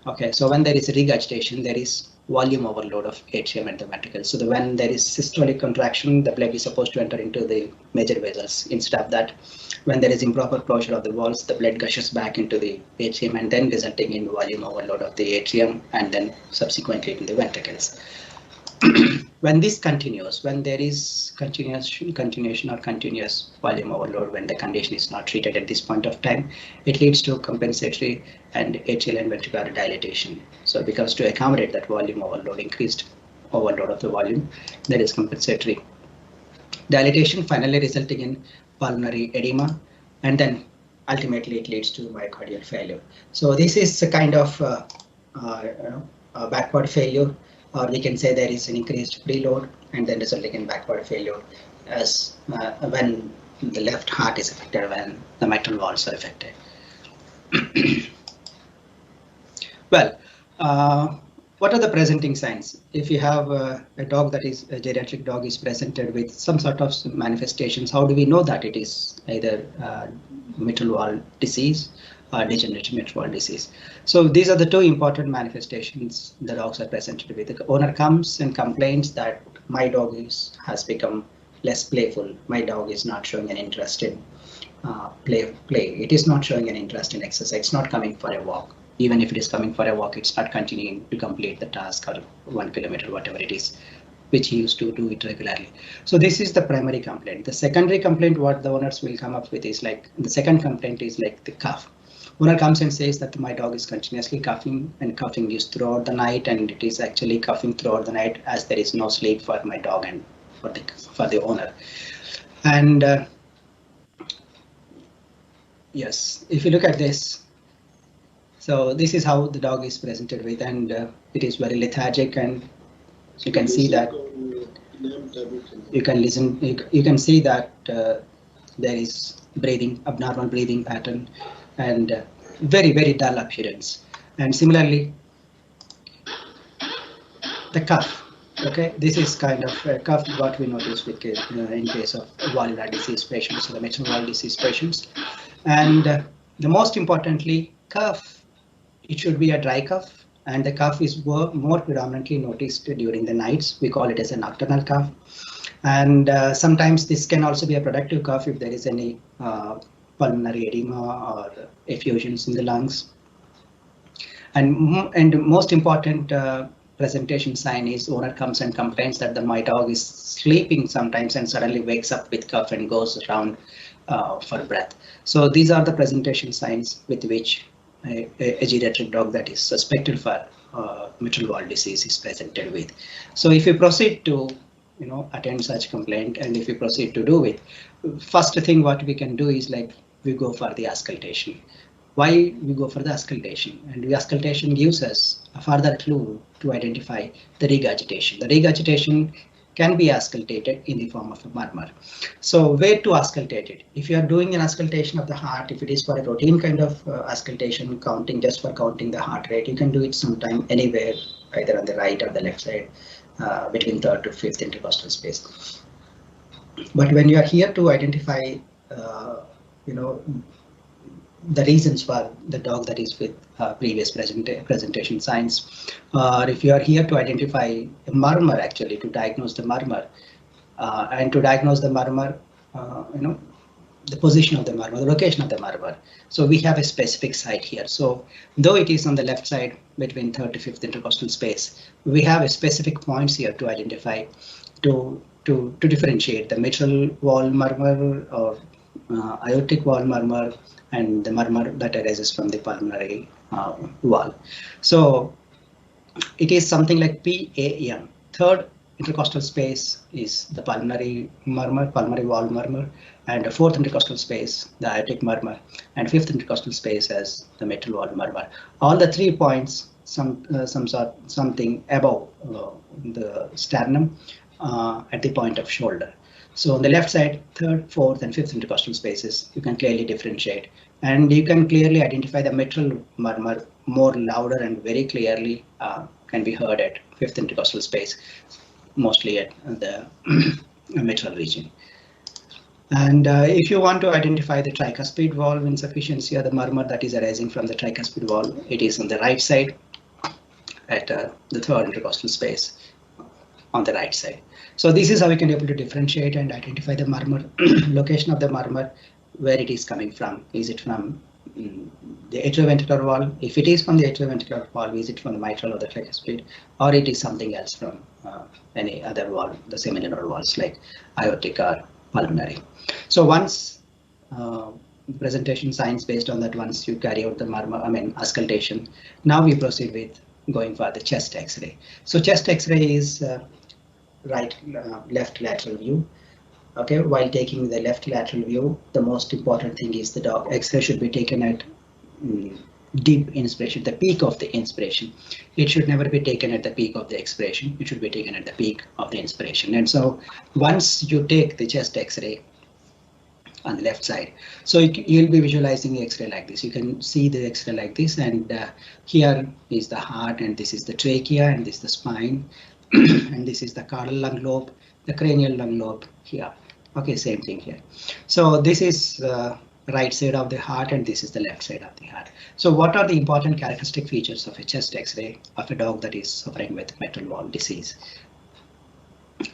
okay, so when there is a regurgitation, there is volume overload of atrium and the ventricles. So when there is systolic contraction, the blood is supposed to enter into the major vessels. Instead of that, when there is improper closure of the valves, the blood gushes back into the atrium and then resulting in volume overload of the atrium and then subsequently in the ventricles. When this continues, when there is continuation or continuous volume overload, when the condition is not treated at this point of time, it leads to compensatory and atrial and ventricular dilatation. So because to accommodate that volume overload, increased overload of the volume, there is compensatory dilatation, finally resulting in pulmonary edema, and then ultimately it leads to myocardial failure. So this is a kind of backward failure, or we can say there is an increased preload and then resulting in backward failure as when the left heart is affected, when the mitral valves are affected. Well, what are the presenting signs? If you have a dog that is a geriatric dog is presented with some sort of manifestations, how do we know that it is either mitral valve disease or degenerative mitral valve disease? So these are the two important manifestations the dogs are presented with. The owner comes and complains that my dog has become less playful. My dog is not showing an interest in play. It is not showing an interest in exercise. It's not coming for a walk. Even if it is coming for a walk, it's not continuing to complete the task or 1 kilometer, whatever it is, which he used to do it regularly. So this is the primary complaint. The secondary complaint, what the owners will come up with is like, the second complaint is like the cough. Owner comes and says that my dog is continuously coughing, and coughing is throughout the night, and it is actually coughing throughout the night as there is no sleep for my dog and for the owner. And yes, if you look at this, so this is how the dog is presented with, and it is very lethargic, and you can see that you can see that there is abnormal breathing pattern, and very, very dull appearance. And similarly, the cough. Okay, this is kind of a cough what we notice with in case of valvular disease patients, or the mitral valve disease patients. And the most importantly, cough, it should be a dry cough, and the cough is more predominantly noticed during the nights. We call it as a nocturnal cough. And sometimes this can also be a productive cough if there is any pulmonary edema or effusions in the lungs. And most important presentation sign is owner comes and complains that my dog is sleeping sometimes and suddenly wakes up with cough and goes around for breath. So these are the presentation signs with which a geriatric dog that is suspected for mitral valve disease is presented with. So if you proceed to attend such complaint, and if we proceed to do it, first thing what we can do is like we go for the auscultation. Why we go for the auscultation? And the auscultation gives us a further clue to identify the regurgitation. The regurgitation can be auscultated in the form of a murmur. So where to auscultate it? If you are doing an auscultation of the heart, if it is for a routine kind of auscultation, counting just for counting the heart rate, you can do it sometime anywhere, either on the right or the left side, between third to fifth intercostal space. But when you are here to identify, the reasons for the dog that is with previous presentation signs, or if you are here to identify a murmur, actually to diagnose the murmur, and to diagnose the murmur, the position of the murmur, the location of the murmur. So we have a specific site here. So though it is on the left side between third to fifth intercostal space, we have a specific points here to identify, to differentiate the mitral wall murmur or aortic wall murmur and the murmur that arises from the pulmonary wall. So it is something like PAM. Third intercostal space is the pulmonary murmur, pulmonary wall murmur, and the fourth intercostal space, the aortic murmur, and fifth intercostal space as the mitral wall murmur. All the 3 points, something above the sternum at the point of shoulder. So on the left side, third, fourth, and fifth intercostal spaces, you can clearly differentiate, and you can clearly identify the mitral murmur more louder and very clearly can be heard at fifth intercostal space, mostly at the mitral region. And if you want to identify the tricuspid valve insufficiency or the murmur that is arising from the tricuspid valve, it is on the right side at the third intercostal space on the right side. So this is how we can be able to differentiate and identify the murmur, location of the murmur, where it is coming from. Is it from the atrioventricular valve? If it is from the atrioventricular valve, is it from the mitral or the tricuspid, or it is something else from any other valve, the seminal valves like aortic or pulmonary. So once presentation signs based on that, once you carry out the murmur, auscultation, now we proceed with going for the chest X-ray. So chest X-ray is left lateral view. Okay, while taking the left lateral view, the most important thing is the dog X-ray should be taken at deep inspiration, the peak of the inspiration. It should never be taken at the peak of the expiration. It should be taken at the peak of the inspiration. And so once you take the chest X-ray on the left side, so you'll be visualizing the X-ray like this. You can see the X-ray like this, and here is the heart, and this is the trachea, and this is the spine, and this is the caudal lung lobe, the cranial lung lobe here. Okay, same thing here. So this is right side of the heart, and this is the left side of the heart. So what are the important characteristic features of a chest X-ray of a dog that is suffering with mitral valve disease?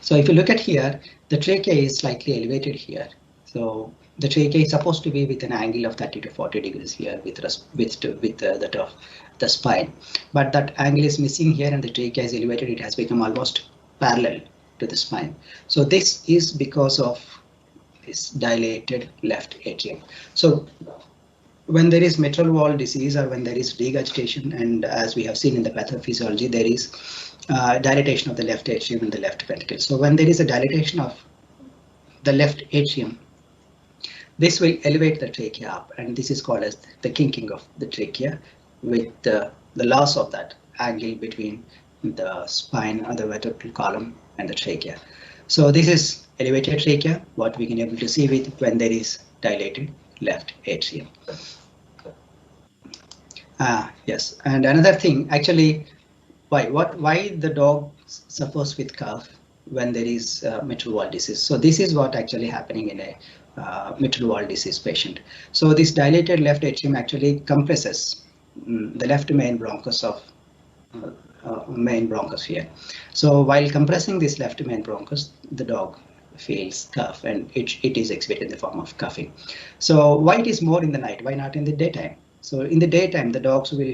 So if you look at here, the trachea is slightly elevated here. So the trachea is supposed to be with an angle of 30 to 40 degrees here with that of the spine, but that angle is missing here, and the trachea is elevated. It has become almost parallel to the spine. So this is because of this dilated left atrium. So when there is mitral valve disease or when there is regurgitation, and as we have seen in the pathophysiology, there is dilatation of the left atrium and the left ventricle. So when there is a dilatation of the left atrium, this will elevate the trachea up, and this is called as the kinking of the trachea, with the loss of that angle between the spine or the vertebral column and the trachea. So this is elevated trachea, what we can able to see with when there is dilated left atrium. Yes, and another thing, actually, why the dog suffers with cough when there is mitral valve disease. So this is what actually happening in a mitral valve disease patient. So this dilated left atrium actually compresses the left main bronchus of here. So while compressing this left main bronchus, the dog feels cough, and it is exhibited in the form of coughing. So why it is more in the night? Why not in the daytime? So in the daytime, the dogs will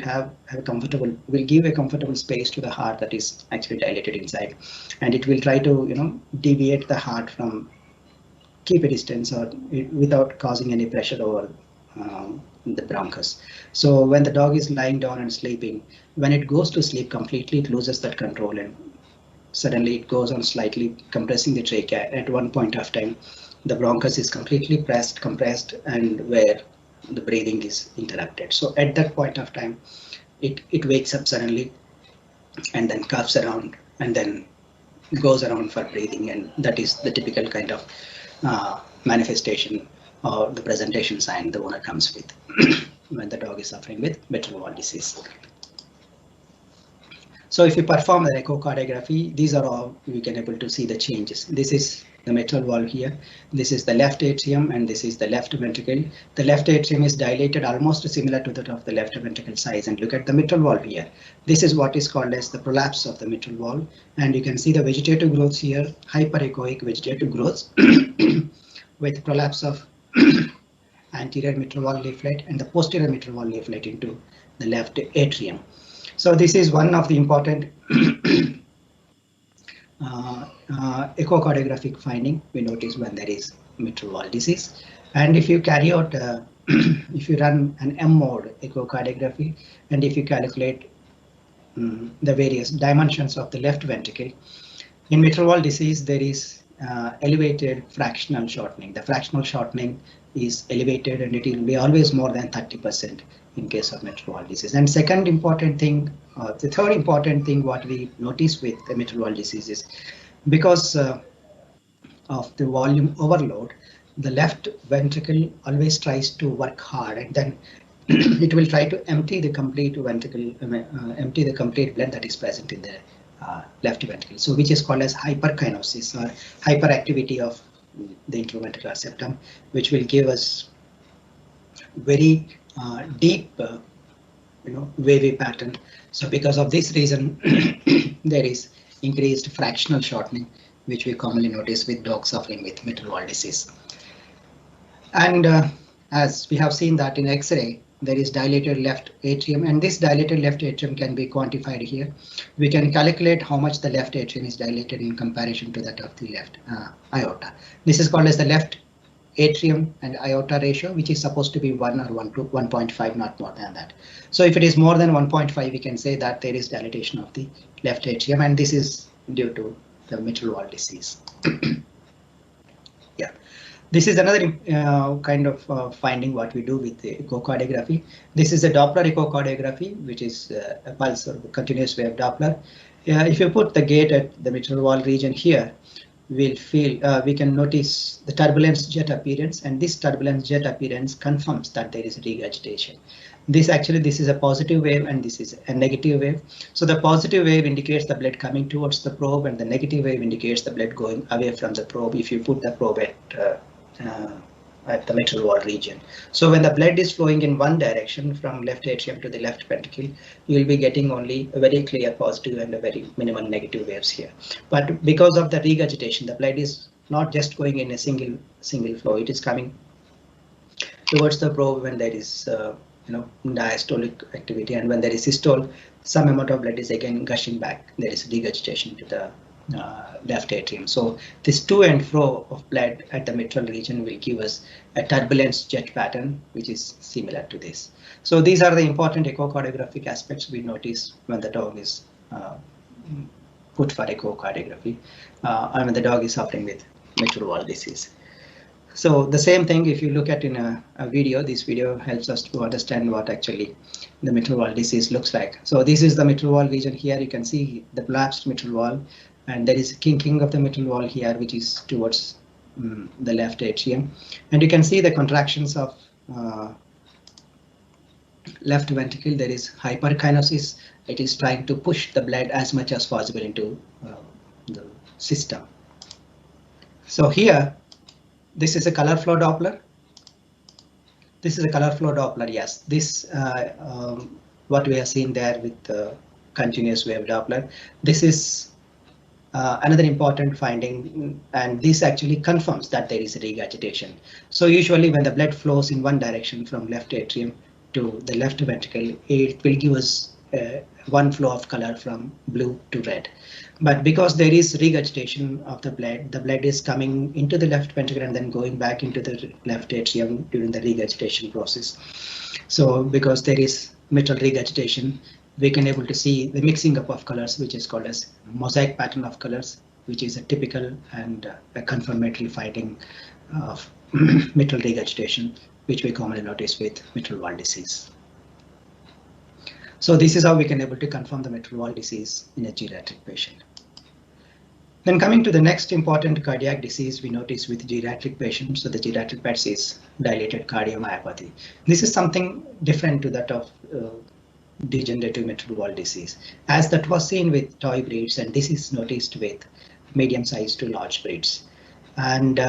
will give a comfortable space to the heart that is actually dilated inside, and it will try to deviate the heart from, keep a distance or without causing any pressure over the bronchus. So when the dog is lying down and sleeping, when it goes to sleep completely, it loses that control, and suddenly it goes on slightly compressing the trachea. At one point of time, the bronchus is completely compressed, and where the breathing is interrupted. So at that point of time, it wakes up suddenly and then coughs around and then goes around for breathing, and that is the typical kind of manifestation or the presentation sign the owner comes with when the dog is suffering with mitral valve disease. So if you perform the echocardiography, these are all we can able to see the changes. This is the mitral valve here. This is the left atrium, and this is the left ventricle. The left atrium is dilated almost similar to that of the left ventricle size. And look at the mitral valve here. This is what is called as the prolapse of the mitral valve. And you can see the vegetative growths here, hyperechoic vegetative growths with prolapse of anterior mitral valve leaflet and the posterior mitral valve leaflet into the left atrium. So this is one of the important echocardiographic finding we notice when there is mitral valve disease. And if you carry out, if you run an M mode echocardiography, and if you calculate the various dimensions of the left ventricle, in mitral valve disease there is elevated fractional shortening. The fractional shortening is elevated, and it will be always more than 30% in case of mitral valve disease. And second important thing, the third important thing what we notice with the mitral valve disease is because of the volume overload, the left ventricle always tries to work hard, and then it will try to empty the complete ventricle, empty the complete blood that is present in the left ventricle. So which is called as hyperkinosis or hyperactivity of the interventricular septum, which will give us very deep wavy pattern. So because of this reason there is increased fractional shortening, which we commonly notice with dogs suffering with mitral valve disease. And as we have seen that in X-ray, there is dilated left atrium, and this dilated left atrium can be quantified here. We can calculate how much the left atrium is dilated in comparison to that of the left aorta. This is called as the left atrium and aorta ratio, which is supposed to be 1 or 1 to 1.5, not more than that. So if it is more than 1.5, we can say that there is dilatation of the left atrium, and this is due to the mitral valve disease. Yeah, this is another kind of finding what we do with the echocardiography. This is a Doppler echocardiography, which is a pulse or continuous wave Doppler. If you put the gate at the mitral valve region here, we'll feel we can notice the turbulence jet appearance, and this turbulence jet appearance confirms that there is regurgitation. This is a positive wave, and this is a negative wave. So the positive wave indicates the blood coming towards the probe, and the negative wave indicates the blood going away from the probe if you put the probe at the mitral valve region. So when the blood is flowing in one direction from left atrium to the left ventricle, you will be getting only a very clear positive and a very minimal negative waves here. But because of the regurgitation, the blood is not just going in a single flow; it is coming towards the probe when there is diastolic activity, and when there is systole, some amount of blood is again gushing back. There is regurgitation to the left atrium. So this to and fro of blood at the mitral region will give us a turbulence jet pattern, which is similar to this. So these are the important echocardiographic aspects we notice when the dog is put for echocardiography, and when the dog is suffering with mitral valve disease. So the same thing, if you look at in a video, this video helps us to understand what actually the mitral valve disease looks like. So this is the mitral valve region here. You can see the collapsed mitral valve, and there is a kinking of the mitral valve here, which is towards the left atrium. And you can see the contractions of left ventricle. There is hyperkinosis. It is trying to push the blood as much as possible into the system. So here, this is a color flow Doppler. This is a color flow Doppler. Yes, this what we have seen there with the continuous wave Doppler. This is another important finding, and this actually confirms that there is regurgitation. So usually when the blood flows in one direction from left atrium to the left ventricle, it will give us one flow of color from blue to red. But because there is regurgitation of the blood is coming into the left ventricle and then going back into the left atrium during the regurgitation process. So because there is mitral regurgitation, we can able to see the mixing up of colors, which is called as mosaic pattern of colors, which is a typical and a confirmatory finding of mitral regurgitation, which we commonly notice with mitral valve disease. So this is how we can able to confirm the mitral valve disease in a geriatric patient. Then coming to the next important cardiac disease we notice with geriatric patients, so the geriatric PETs is dilated cardiomyopathy. This is something different to that of degenerative mitral valve disease, as that was seen with toy breeds, and this is noticed with medium-sized to large breeds. And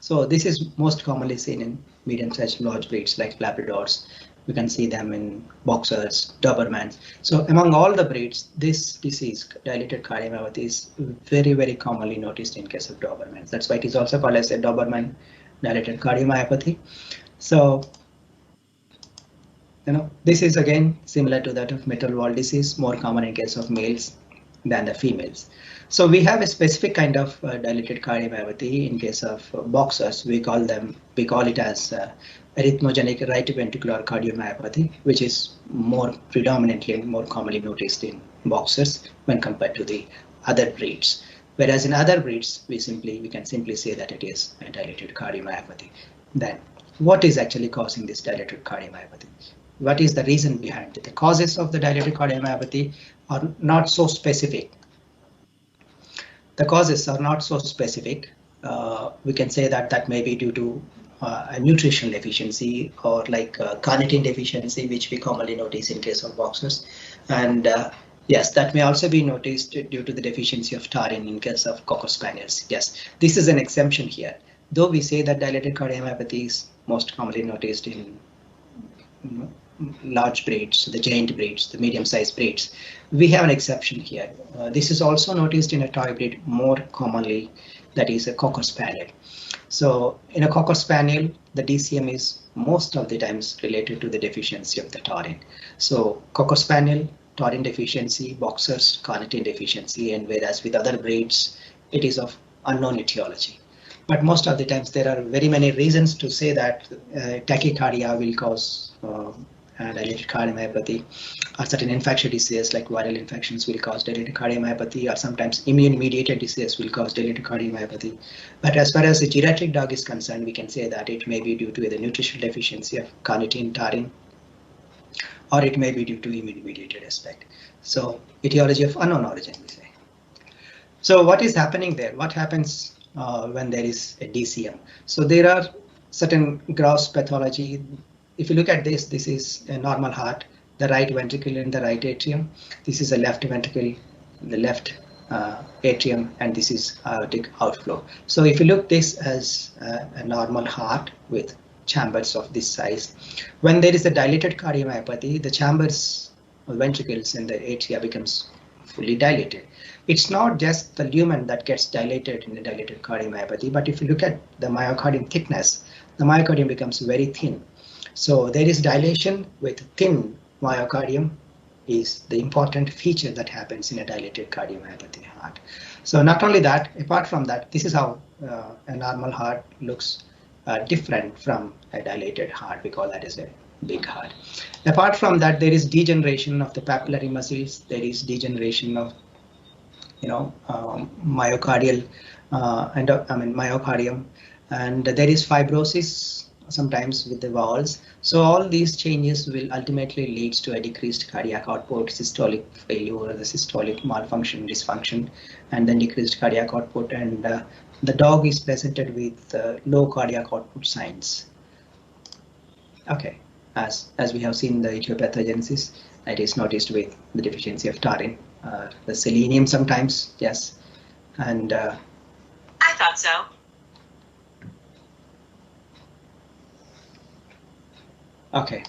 so this is most commonly seen in medium-sized large breeds like Labradors. We can see them in Boxers, Dobermans. So among all the breeds, this disease, dilated cardiomyopathy, is very, very commonly noticed in case of Dobermans. That's why it is also called as a Doberman dilated cardiomyopathy. So, this is again similar to that of mitral valve disease, more common in case of males than the females. So we have a specific kind of dilated cardiomyopathy in case of Boxers. We call it as arrhythmogenic right ventricular cardiomyopathy, which is more predominantly more commonly noticed in Boxers when compared to the other breeds. Whereas in other breeds, we can simply say that it is a dilated cardiomyopathy. Then, what is actually causing this dilated cardiomyopathy? What is the reason behind it? The causes of the dilated cardiomyopathy are not so specific. The causes are not so specific. We can say that may be due to a nutritional deficiency or like carnitine deficiency, which we commonly notice in case of Boxers. And yes, that may also be noticed due to the deficiency of taurine in case of Cocker Spaniels. Yes, this is an exemption here. Though we say that dilated cardiomyopathy is most commonly noticed in large breeds, the giant breeds, the medium-sized breeds, we have an exception here. This is also noticed in a toy breed more commonly, that is a Cocker Spaniel. So in a Cocker Spaniel, the DCM is most of the times related to the deficiency of the taurine. So Cocker Spaniel, taurine deficiency, Boxers, carnitine deficiency, and whereas with other breeds, it is of unknown etiology. But most of the times there are very many reasons to say that tachycardia will cause dilated cardiomyopathy, or certain infectious diseases like viral infections will cause dilated cardiomyopathy, or sometimes immune-mediated diseases will cause dilated cardiomyopathy. But as far as the geriatric dog is concerned, we can say that it may be due to the nutritional deficiency of carnitine, taurine, or it may be due to immune-mediated aspect. So etiology of unknown origin, we say. So what is happening there? What happens when there is a DCM? So there are certain gross pathology. If you look at this is a normal heart, the right ventricle and the right atrium. This is a left ventricle, the left atrium, and this is aortic outflow. So if you look this as a normal heart with chambers of this size, when there is a dilated cardiomyopathy, the chambers or ventricles in the atria becomes fully dilated. It's not just the lumen that gets dilated in the dilated cardiomyopathy, but if you look at the myocardium thickness, the myocardium becomes very thin. So there is dilation with thin myocardium is the important feature that happens in a dilated cardiomyopathy heart. So not only that, apart from that, this is how a normal heart looks different from a dilated heart. We call that as a big heart. Apart from that, there is degeneration of the papillary muscles. There is degeneration of myocardial myocardium, and there is fibrosis sometimes with the valves. So all these changes will ultimately lead to a decreased cardiac output, systolic failure, or the systolic malfunction, dysfunction, and then decreased cardiac output, and the dog is presented with low cardiac output signs. Okay, as we have seen the etiopathogenesis, it is noticed with the deficiency of taurine, the selenium sometimes, yes, and I thought so. Okay,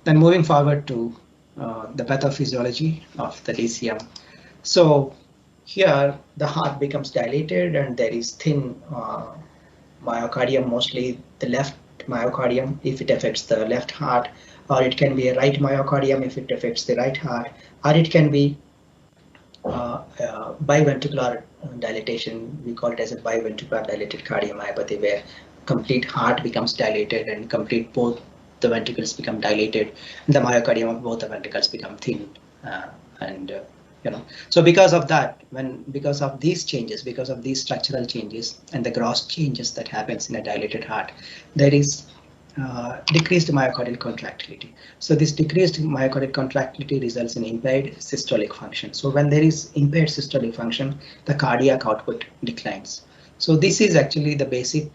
then moving forward to the pathophysiology of the DCM. So here the heart becomes dilated and there is thin myocardium, mostly the left myocardium if it affects the left heart, or it can be a right myocardium if it affects the right heart, or it can be biventricular dilatation. We call it as a biventricular dilated cardiomyopathy, where complete heart becomes dilated and complete both the ventricles become dilated, and the myocardium of both the ventricles become thin, so because of that, because of these changes, because of these structural changes and the gross changes that happens in a dilated heart, there is decreased myocardial contractility. So this decreased myocardial contractility results in impaired systolic function. So when there is impaired systolic function, the cardiac output declines. So this is actually the basic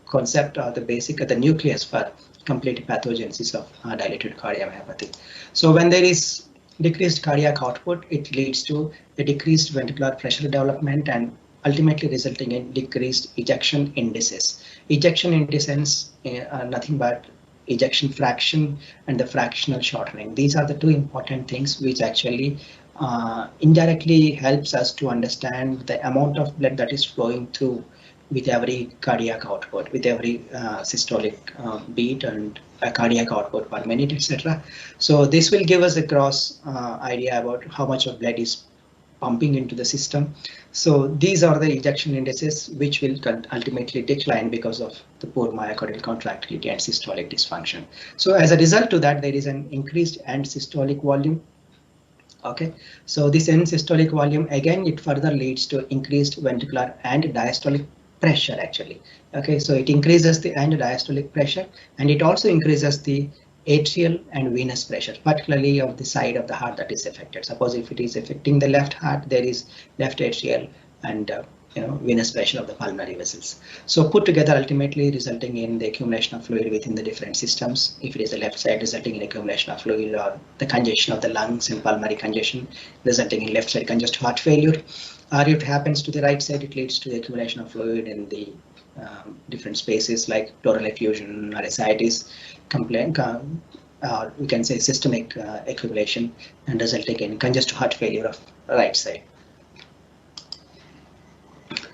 concept, or the nucleus for complete pathogenesis of dilated cardiomyopathy. So when there is decreased cardiac output, it leads to a decreased ventricular pressure development and ultimately resulting in decreased ejection indices. Ejection indices are nothing but ejection fraction and the fractional shortening. These are the two important things which actually indirectly helps us to understand the amount of blood that is flowing through with every cardiac output, with every systolic beat and a cardiac output per minute, etc. So this will give us a gross idea about how much of blood is pumping into the system. So these are the ejection indices which will ultimately decline because of the poor myocardial contractility and systolic dysfunction. So as a result to that, there is an increased end systolic volume. Okay, so this end systolic volume, again, it further leads to increased ventricular and diastolic pressure actually. Okay, so it increases the end diastolic pressure, and it also increases the atrial and venous pressure, particularly of the side of the heart that is affected. Suppose if it is affecting the left heart, there is left atrial and venous pressure of the pulmonary vessels. So put together, ultimately resulting in the accumulation of fluid within the different systems. If it is the left side, resulting in accumulation of fluid, or the congestion of the lungs and pulmonary congestion, resulting in left side congestive heart failure. Or if it happens to the right side, it leads to the accumulation of fluid in the different spaces like pleural effusion or ascites, or we can say systemic accumulation, and resulting in congestive heart failure of right side.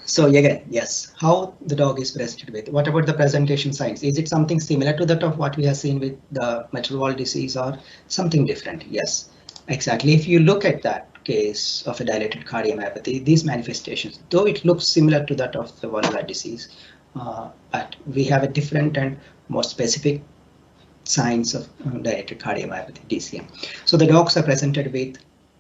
So again, yes, how the dog is presented with. What about the presentation signs? Is it something similar to that of what we have seen with the mitral valve disease, or something different? Yes, exactly. If you look at that case of a dilated cardiomyopathy, these manifestations, though it looks similar to that of the valvular disease, but we have a different and more specific signs of dilated cardiomyopathy, DCM. So the dogs are presented with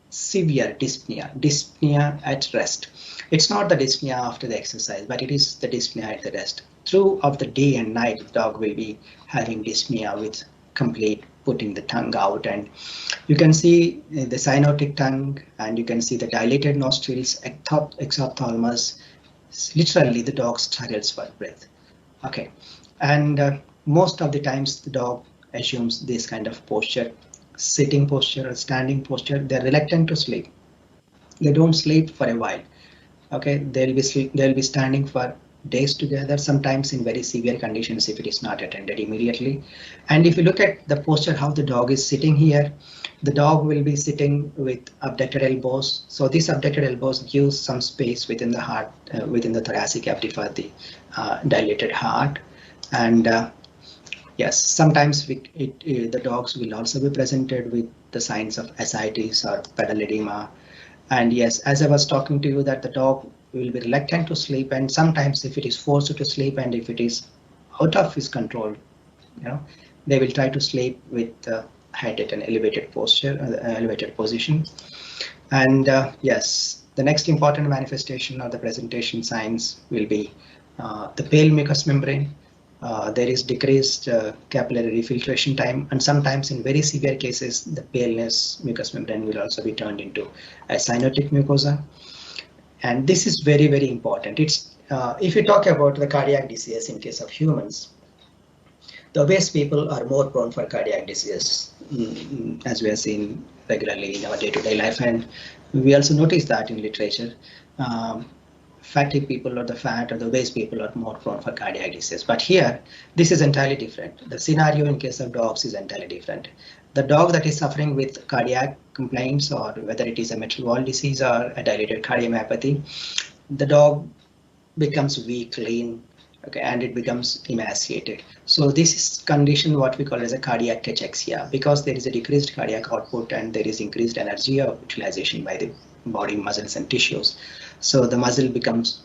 severe dyspnea at rest. It's not the dyspnea after the exercise, but it is the dyspnea at the rest. Throughout the day and night, the dog will be having dyspnea with complete putting the tongue out, and you can see the cyanotic tongue, and you can see the dilated nostrils, exophthalmos. Literally, the dog struggles for breath. Okay, and most of the times the dog assumes this kind of posture, sitting posture or standing posture. They're reluctant to sleep. They don't sleep for a while. Okay, they'll be standing for days together, sometimes in very severe conditions if it is not attended immediately. And if you look at the posture, how the dog is sitting here, the dog will be sitting with abducted elbows. So these abducted elbows gives some space within the heart, within the thoracic cavity for the dilated heart. And yes, sometimes the dogs will also be presented with the signs of ascites or pedal edema. And yes, as I was talking to you, that the dog will be reluctant to sleep, and sometimes if it is forced to sleep and if it is out of his control, they will try to sleep with the head at an elevated posture, elevated position. And yes, the next important manifestation or the presentation signs will be the pale mucous membrane. There is decreased capillary refiltration time, and sometimes in very severe cases, the paleness mucous membrane will also be turned into a cyanotic mucosa. And this is very, very important. It's if you talk about the cardiac disease in case of humans, the obese people are more prone for cardiac disease, as we are seeing regularly in our day-to-day life, and we also notice that in literature. Fatty people or the fat or the obese people are more prone for cardiac disease. But here, this is entirely different. The scenario in case of dogs is entirely different. The dog that is suffering with cardiac complaints, or whether it is a mitral valve disease or a dilated cardiomyopathy, the dog becomes weak, lean, okay, and it becomes emaciated. So this is condition what we call as a cardiac cachexia, because there is a decreased cardiac output and there is increased energy of utilization by the body muscles and tissues. So the muscle becomes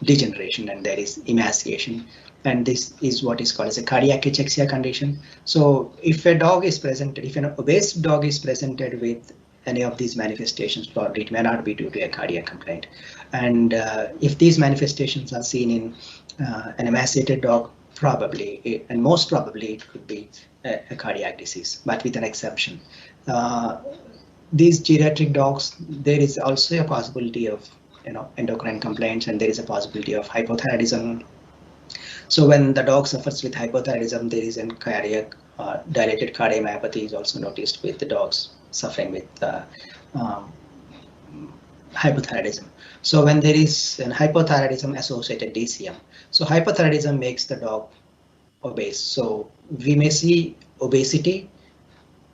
degeneration and there is emaciation. And this is what is called as a cardiac cachexia condition. So if a dog is presented, if an obese dog is presented with any of these manifestations, probably it may not be due to a cardiac complaint. And if these manifestations are seen in an emaciated dog, probably, and most probably it could be a cardiac disease, but with an exception. These geriatric dogs, there is also a possibility of endocrine complaints, and there is a possibility of hypothyroidism. So when the dog suffers with hypothyroidism, there is a cardiac dilated cardiomyopathy is also noticed with the dogs suffering with hypothyroidism. So when there is an hypothyroidism associated DCM, so hypothyroidism makes the dog obese. So we may see obesity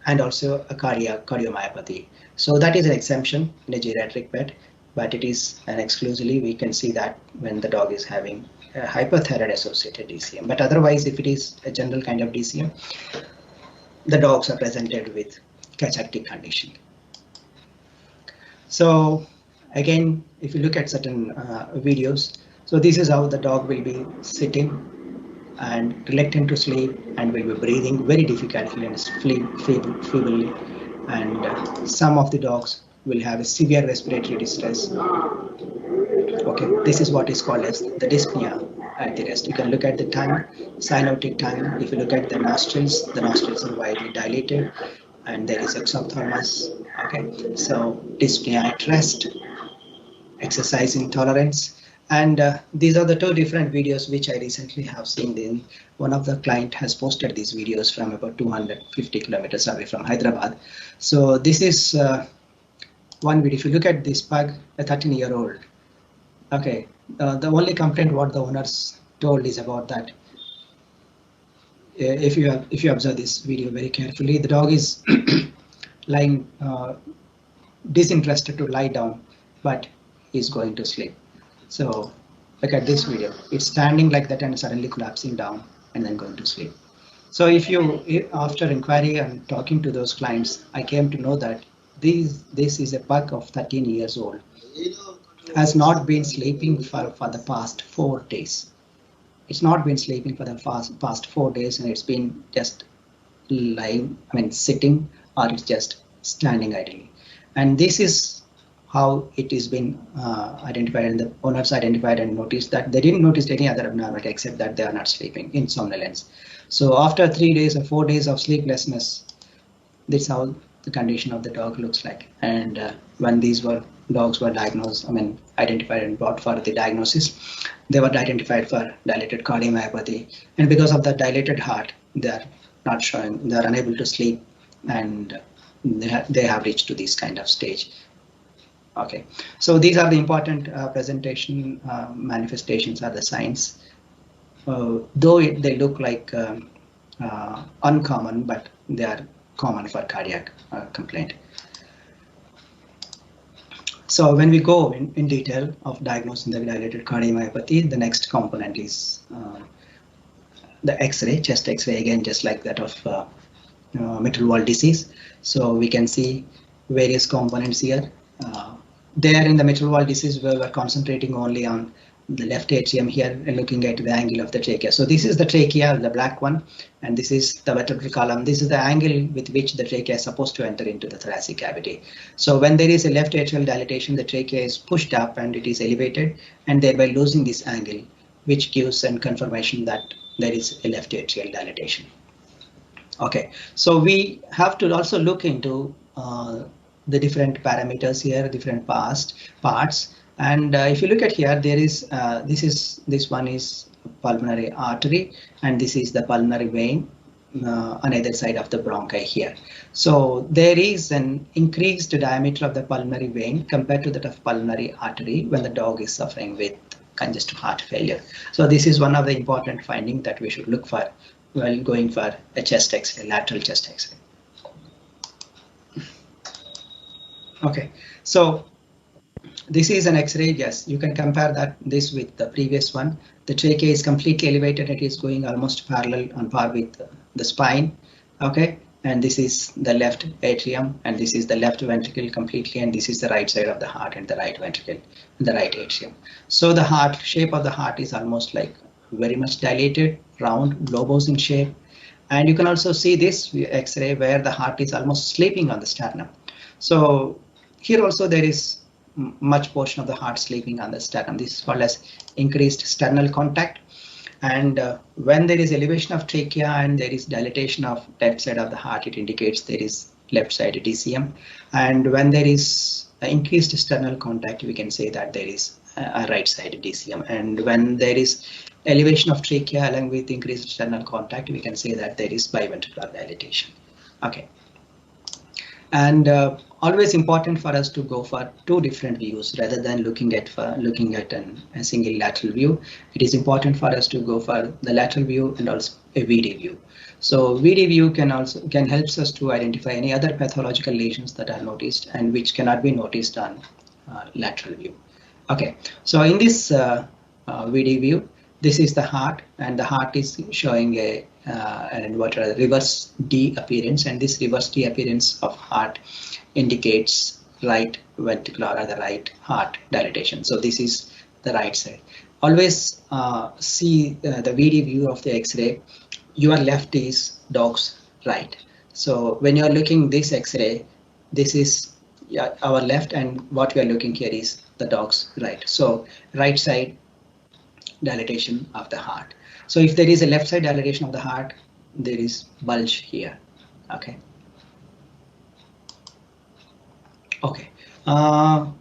and also a cardiomyopathy. So that is an exemption in a geriatric pet, but it is an exclusively we can see that when the dog is having a hyperthyroid associated DCM. But otherwise, if it is a general kind of DCM, the dogs are presented with cachectic condition. So again, if you look at certain videos, so this is how the dog will be sitting and reluctant to sleep and will be breathing very difficultly and feebly. And some of the dogs will have a severe respiratory distress. Okay, this is what is called as the dyspnea at the rest. You can look at the tongue, cyanotic tongue. If you look at the nostrils are widely dilated and there is exophthalmos. Okay, so dyspnea at rest, exercise intolerance. And these are the two different videos which I recently have seen. One of the client has posted these videos from about 250 kilometers away from Hyderabad. So this is one video. If you look at this pug, a 13-year-old. Okay, the only complaint what the owners told is about that. If you observe this video very carefully, the dog is lying disinterested to lie down, but is going to sleep. So look at this video. It's standing like that and suddenly collapsing down and then going to sleep. So after inquiry and talking to those clients, I came to know that this is a pug of 13 years old, has not been sleeping for the past 4 days. It's not been sleeping for the past 4 days, and it's been just lying, sitting, or it's just standing idly. And this is how it has been identified, and the owners identified and noticed that they didn't notice any other abnormality except that they are not sleeping in somnolence. So after 3 days or 4 days of sleeplessness, that's how the condition of the dog looks like. And when these dogs were diagnosed, identified and brought for the diagnosis, they were identified for dilated cardiomyopathy, and because of the dilated heart, they are not showing, they are unable to sleep, and they have reached to this kind of stage. Okay, so these are the important presentation manifestations are the signs. Though they look like uncommon, but they are common for cardiac complaint. So when we go in detail of diagnosing the dilated cardiomyopathy, the next component is the X-ray, chest X-ray, again just like that of mitral valve disease. So we can see various components here. There in the mitral valve disease, we were concentrating only on the left atrium here and looking at the angle of the trachea. So this is the trachea, the black one, and this is the vertebral column. This is the angle with which the trachea is supposed to enter into the thoracic cavity. So when there is a left atrial dilatation, the trachea is pushed up and it is elevated, and thereby losing this angle, which gives a confirmation that there is a left atrial dilatation. Okay, so we have to also look into the different parameters here, different parts. And if you look at here, there is this one is pulmonary artery, and this is the pulmonary vein on either side of the bronchi here. So there is an increased diameter of the pulmonary vein compared to that of pulmonary artery when the dog is suffering with congestive heart failure. So this is one of the important findings that we should look for while going for a chest X-ray, lateral chest X-ray. Okay, so this is an X-ray. Yes, you can compare this with the previous one. The trachea is completely elevated. It is going almost parallel on par with the spine. Okay, and this is the left atrium, and this is the left ventricle completely, and this is the right side of the heart and the right ventricle and the right atrium. So the heart shape of the heart is almost like very much dilated, round, globose in shape. And you can also see this X-ray where the heart is almost sleeping on the sternum. So here also there is much portion of the heart sleeping on the sternum. This is called as increased sternal contact. And when there is elevation of trachea and there is dilatation of left side of the heart, it indicates there is left side DCM. And when there is increased sternal contact, we can say that there is a right side DCM. And when there is elevation of trachea along with increased sternal contact, we can say that there is biventricular dilatation. Okay. And always important for us to go for two different views rather than looking at a single lateral view. It is important for us to go for the lateral view and also a VD view. So VD view can helps us to identify any other pathological lesions that are noticed and which cannot be noticed on lateral view. Okay, so in this VD view, this is the heart, and the heart is showing an inverted reverse D appearance, and this reverse D appearance of heart indicates right ventricular or the right heart dilatation. So this is the right side. Always see the VD view of the X-ray. Your left is dog's right. So when you are looking this X-ray, this is our left, and what we are looking here is the dog's right. So right side dilatation of the heart. So if there is a left side dilatation of the heart, there is bulge here. Okay. Okay. How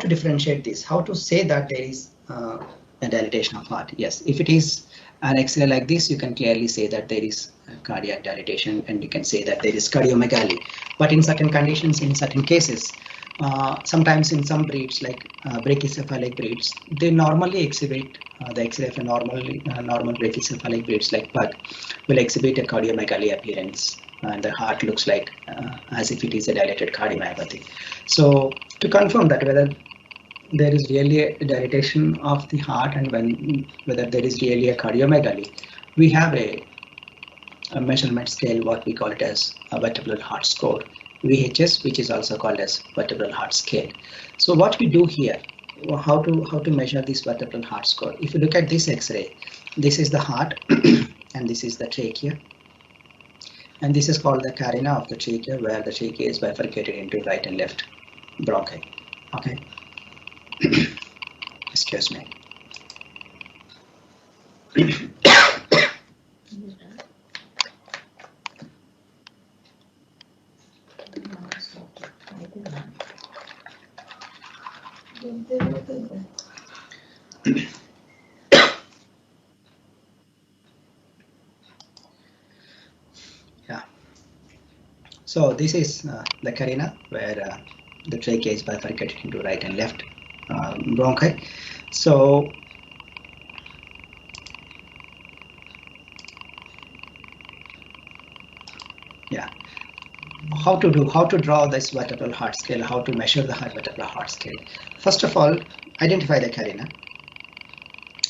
to differentiate this? How to say that there is a dilatation of heart? Yes, if it is an X-ray like this, you can clearly say that there is cardiac dilatation, and you can say that there is cardiomegaly. But in certain conditions, in certain cases, sometimes in some breeds like brachycephalic breeds, they normally exhibit the X-ray of a normal brachycephalic breeds like pug will exhibit a cardiomegaly appearance, and the heart looks like as if it is a dilated cardiomyopathy. So to confirm that whether there is really a dilatation of the heart and whether there is really a cardiomegaly, we have a measurement scale, what we call it as a vertebral heart score, VHS, which is also called as vertebral heart scale. So what we do here, how to measure this vertebral heart score? If you look at this X-ray, this is the heart and this is the trachea, and this is called the carina of the trachea, where the trachea is bifurcated into right and left bronchi. Okay. Excuse me. Yeah. So this is the carina, where the trachea is bifurcated into right and left bronchi. So yeah, how to draw this vertebral heart scale, how to measure the vertebral heart scale? First of all, identify the carina,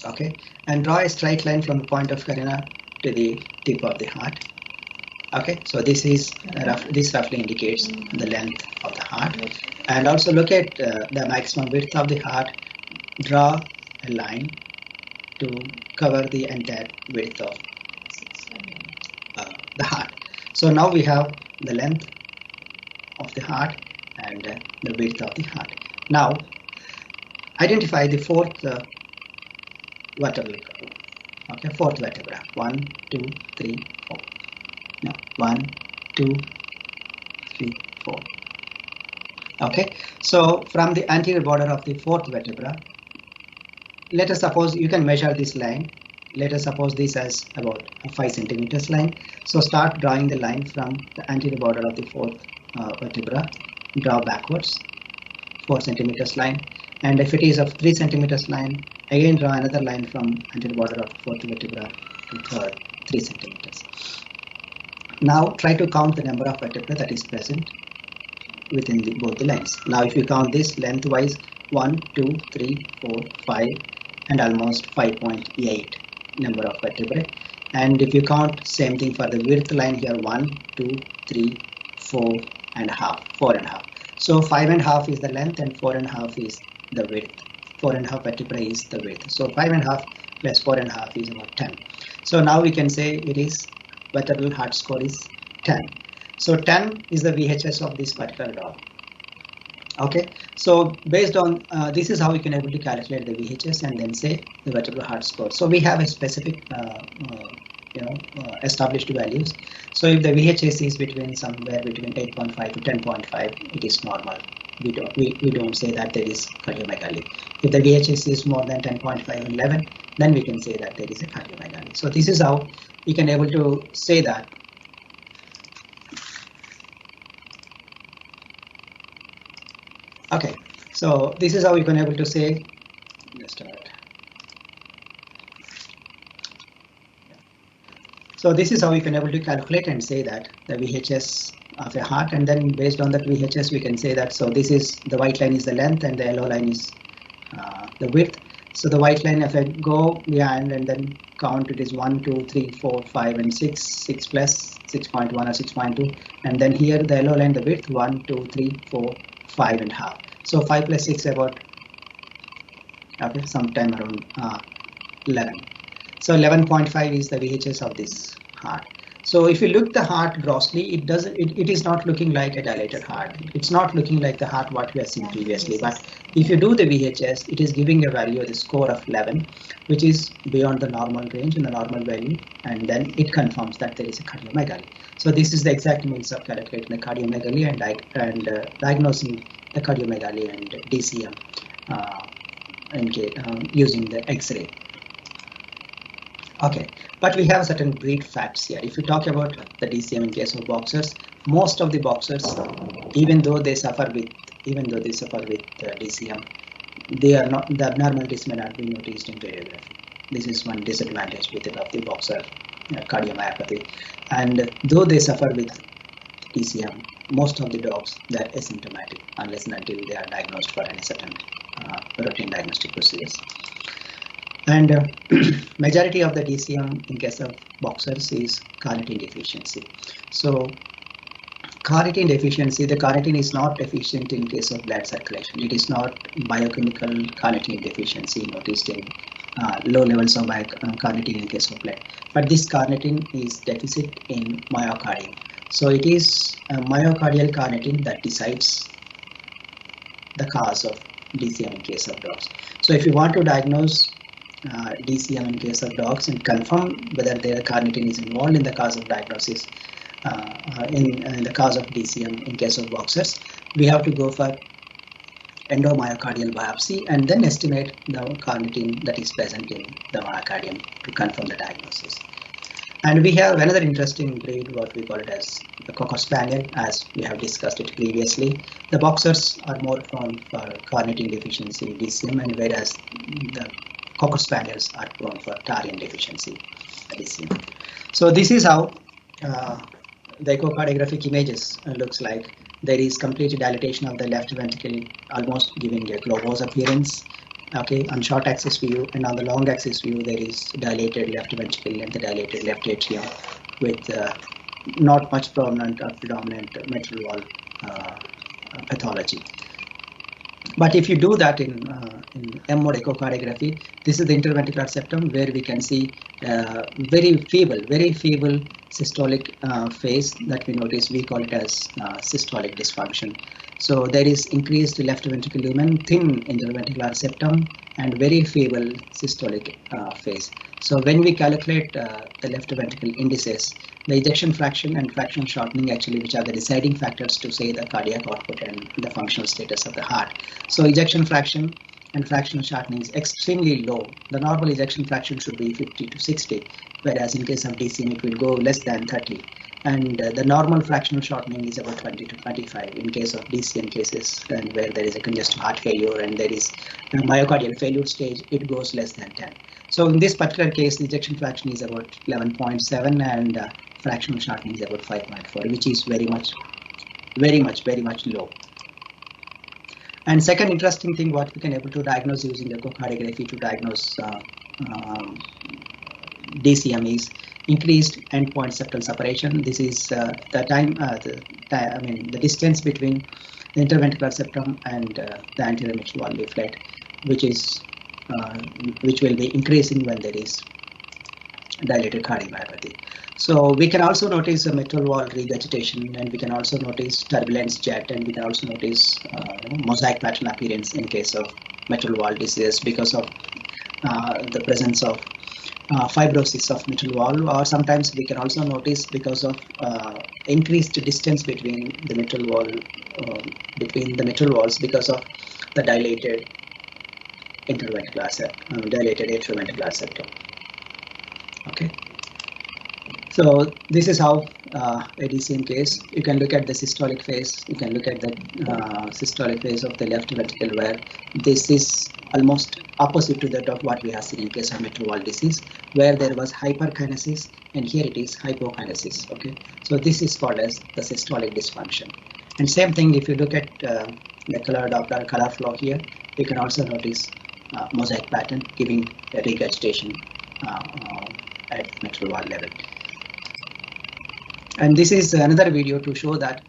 okay, and draw a straight line from the point of carina to the tip of the heart. Okay, so this is this roughly indicates the length of the heart. And also look at the maximum width of the heart. Draw a line to cover the entire width of the heart. So now we have the length of the heart and the width of the heart. Now identify the fourth vertebral curve. Okay, fourth vertebra. 1, 2, 3, 4. No, 1, 2, 3, 4. Okay, so from the anterior border of the fourth vertebra, let us suppose you can measure this line. Let us suppose this as about a 5 centimeters line. So start drawing the line from the anterior border of the fourth vertebra. Draw backwards 4 centimeters line, and if it is of 3 centimeters line, again draw another line from anterior border of the fourth vertebra to third 3 centimeters. Now try to count the number of vertebrae that is present within both the lines. Now if you count this lengthwise, 1, 2, 3, 4, 5 and almost 5.8 number of vertebrae. And if you count, same thing for the width line here, 1, 2, 3, 4 and a half, 4 and a half. So 5 and a half is the length and 4 and a half is the width. 4 and a half vertebrae is the width. So 5 and a half plus 4 and a half is about 10. So now we can say it is vertebral heart score is 10. So 10 is the VHS of this particular dog. Okay, so based on this is how we can able to calculate the VHS and then say the vertebral heart score. So we have a specific established values. So if the VHS is between somewhere between 8.5 to 10.5, it is normal. We don't say that there is cardiomegaly. If the VHS is more than 10.5 and 11, then we can say that there is a cardiomegaly. So this is how we can able to say that. Okay, so this is how you can able to say. Just a minute. So this is how we can able to calculate and say that the VHS of a heart, and then based on that VHS we can say that. So this is the white line is the length and the yellow line is the width. So the white line, if I go behind and then count, it is 1, 2, 3, 4, 5 and 6, 6 plus 6.1 or 6.2, and then here the yellow line, the width 1, 2, 3, 4, 5 and a half. So 5 plus 6 about sometime around 11. So 11.5 is the VHS of this heart. So if you look the heart grossly, it is not looking like a dilated heart. It's not looking like the heart what we have seen previously. But if you do the VHS, it is giving a value of the score of 11, which is beyond the normal range and the normal value, and then it confirms that there is a cardiomegaly. So this is the exact means of calculating the cardiomegaly and diagnosing the cardiomegaly and DCM using the X-ray. Okay, but we have certain breed facts here. If you talk about the DCM in case of boxers, most of the boxers, even though they suffer with DCM, they are not, the abnormalities may not be noticed in radiography. This is one disadvantage with it of the boxer cardiomyopathy. And though they suffer with DCM, most of the dogs, they are asymptomatic unless and until they are diagnosed for any certain routine diagnostic procedures. And majority of the DCM in case of boxers is carnitine deficiency. So carnitine deficiency, the carnitine is not deficient in case of blood circulation. It is not biochemical carnitine deficiency noticed in low levels of carnitine in case of blood. But this carnitine is deficit in myocardium. So it is myocardial carnitine that decides the cause of DCM in case of dogs. So if you want to diagnose DCM in case of dogs and confirm whether their carnitine is involved in the cause of diagnosis in the cause of DCM in case of boxers, we have to go for endomyocardial biopsy and then estimate the carnitine that is present in the myocardium to confirm the diagnosis. And we have another interesting breed, what we call it as the Cocker Spaniel, as we have discussed it previously. The boxers are more prone for carnitine deficiency DCM, and whereas the Cocker Spaniels are prone for taurine deficiency DCM. So this is how the echocardiographic images looks like. There is complete dilatation of the left ventricle, almost giving a globose appearance. Okay, on short axis view, and on the long axis view there is dilated left ventricle and the dilated left atrium with not much prominent or predominant mitral valve pathology. But if you do that in M-mode echocardiography, this is the interventricular septum where we can see very feeble systolic phase that we notice. We call it as systolic dysfunction. So there is increased left ventricular lumen, thin interventricular septum, and very feeble systolic phase. So when we calculate the left ventricle indices, the ejection fraction and fractional shortening actually, which are the deciding factors to say the cardiac output and the functional status of the heart. So ejection fraction and fractional shortening is extremely low. The normal ejection fraction should be 50 to 60, whereas in case of DCM it will go less than 30. And the normal fractional shortening is about 20 to 25 in case of DCM cases, and where there is a congestive heart failure and there is a myocardial failure stage, it goes less than 10. So in this particular case, the ejection fraction is about 11.7 and fractional shortening is about 5.4, which is very much low. And second interesting thing, what we can able to diagnose using echocardiography to diagnose DCM is increased endpoint septal separation. This is the time, the distance between the interventricular septum and the anterior mitral wall leaflet, which will be increasing when there is dilated cardiomyopathy. So we can also notice a mitral wall regurgitation, and we can also notice turbulence jet, and we can also notice mosaic pattern appearance in case of mitral wall disease because of the presence of fibrosis of mitral wall, or sometimes we can also notice because of increased distance between the mitral wall, because of the dilated dilated atrioventricular septum. Okay. So this is how a DCM case. You can look at the systolic phase. You can look at the systolic phase of the left ventricle, where this is almost opposite to that of what we have seen in case of mitral wall disease, where there was hyperkinesis, and here it is hypokinesis. Okay, so this is called as the systolic dysfunction. And same thing, if you look at the color Doppler color flow here, you can also notice mosaic pattern giving a regurgitation at mitral wall level. And this is another video to show that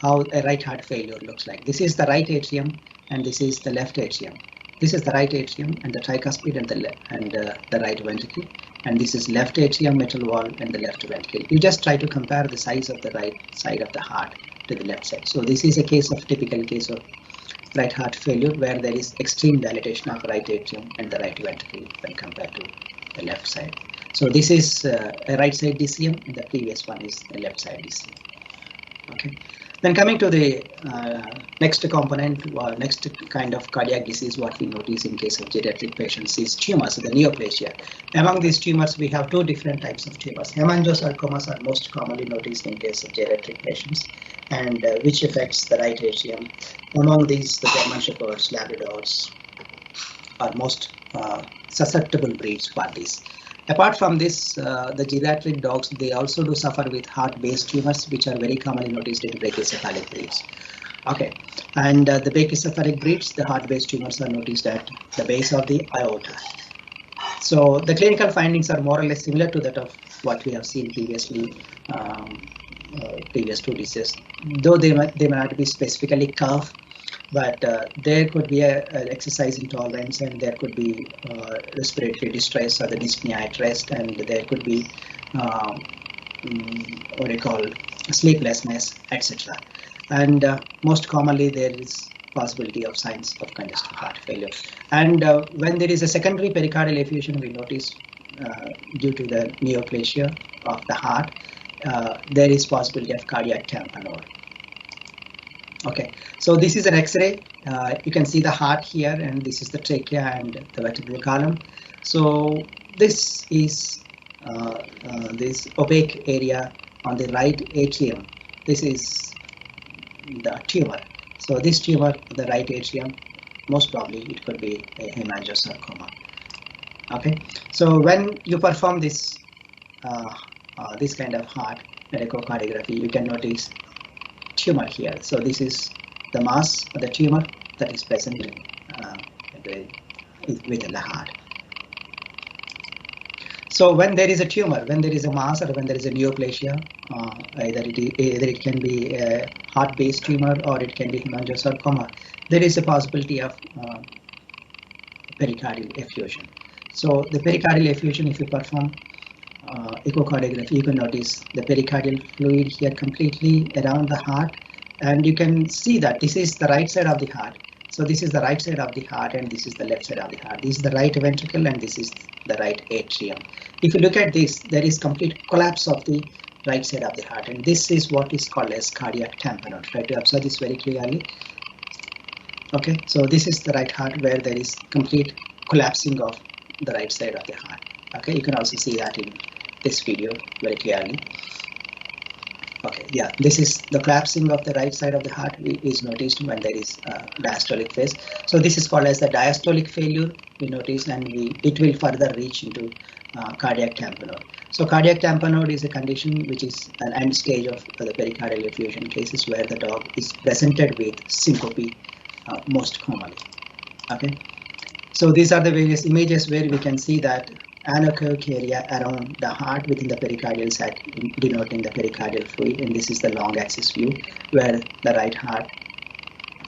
how a right heart failure looks like. This is the right atrium, and this is the left atrium. This is the right atrium and the tricuspid and the right ventricle, and this is left atrium, mitral wall, and the left ventricle. You just try to compare the size of the right side of the heart to the left side. So this is a typical case of right heart failure, where there is extreme dilatation of right atrium and the right ventricle when compared to the left side. So this is a right side DCM, and the previous one is the left side DCM. Okay. Then coming to the next component, or next kind of cardiac disease, what we notice in case of geriatric patients is tumors, the neoplasia. Among these tumors, we have two different types of tumors. Hemangiosarcomas are most commonly noticed in case of geriatric patients, and which affects the right atrium. Among these, the German Shepherds, Labradors are most susceptible breeds for this. Apart from this, the geriatric dogs, they also do suffer with heart-based tumors, which are very commonly noticed in brachycephalic breeds. Okay, and the brachycephalic breeds, the heart-based tumors are noticed at the base of the aorta. So the clinical findings are more or less similar to that of what we have seen previously, previous two diseases, though they may not be specifically cough, but there could be an exercise intolerance, and there could be respiratory distress or the dyspnea at rest, and there could be what we call sleeplessness, etc. And most commonly there is possibility of signs of congestive heart failure. And when there is a secondary pericardial effusion, we notice due to the neoplasia of the heart, there is possibility of cardiac tamponade. Okay, so this is an X-ray. You can see the heart here, and this is the trachea and the vertebral column. So this is this opaque area on the right atrium. This is the tumor. So this tumor, the right atrium, most probably it could be a hemangiosarcoma. Okay, so when you perform this this kind of heart echocardiography, you can notice tumor here. So this is the mass of the tumor that is present within the heart. So when there is a tumor, when there is a mass, or when there is a neoplasia, either it can be a heart-based tumor or it can be hemangiosarcoma, there is a possibility of pericardial effusion. So the pericardial effusion, if you perform echocardiography, you can notice the pericardial fluid here completely around the heart, and you can see that this is the right side of the heart. So this is the right side of the heart, and this is the left side of the heart. This is the right ventricle, and this is the right atrium. If you look at this, there is complete collapse of the right side of the heart, and this is what is called as cardiac tamponade. Try to observe this very clearly. Okay, so this is the right heart where there is complete collapsing of the right side of the heart. Okay, you can also see that in this video very clearly. Okay, yeah, this is the collapsing of the right side of the heart is noticed when there is diastolic phase. So this is called as the diastolic failure, we notice, and it will further reach into cardiac tamponade. So cardiac tamponade is a condition which is an end stage of the pericardial effusion cases, where the dog is presented with syncope most commonly. Okay, so these are the various images where we can see that anechoic area around the heart within the pericardial sac, denoting the pericardial fluid. And this is the long axis view where the right heart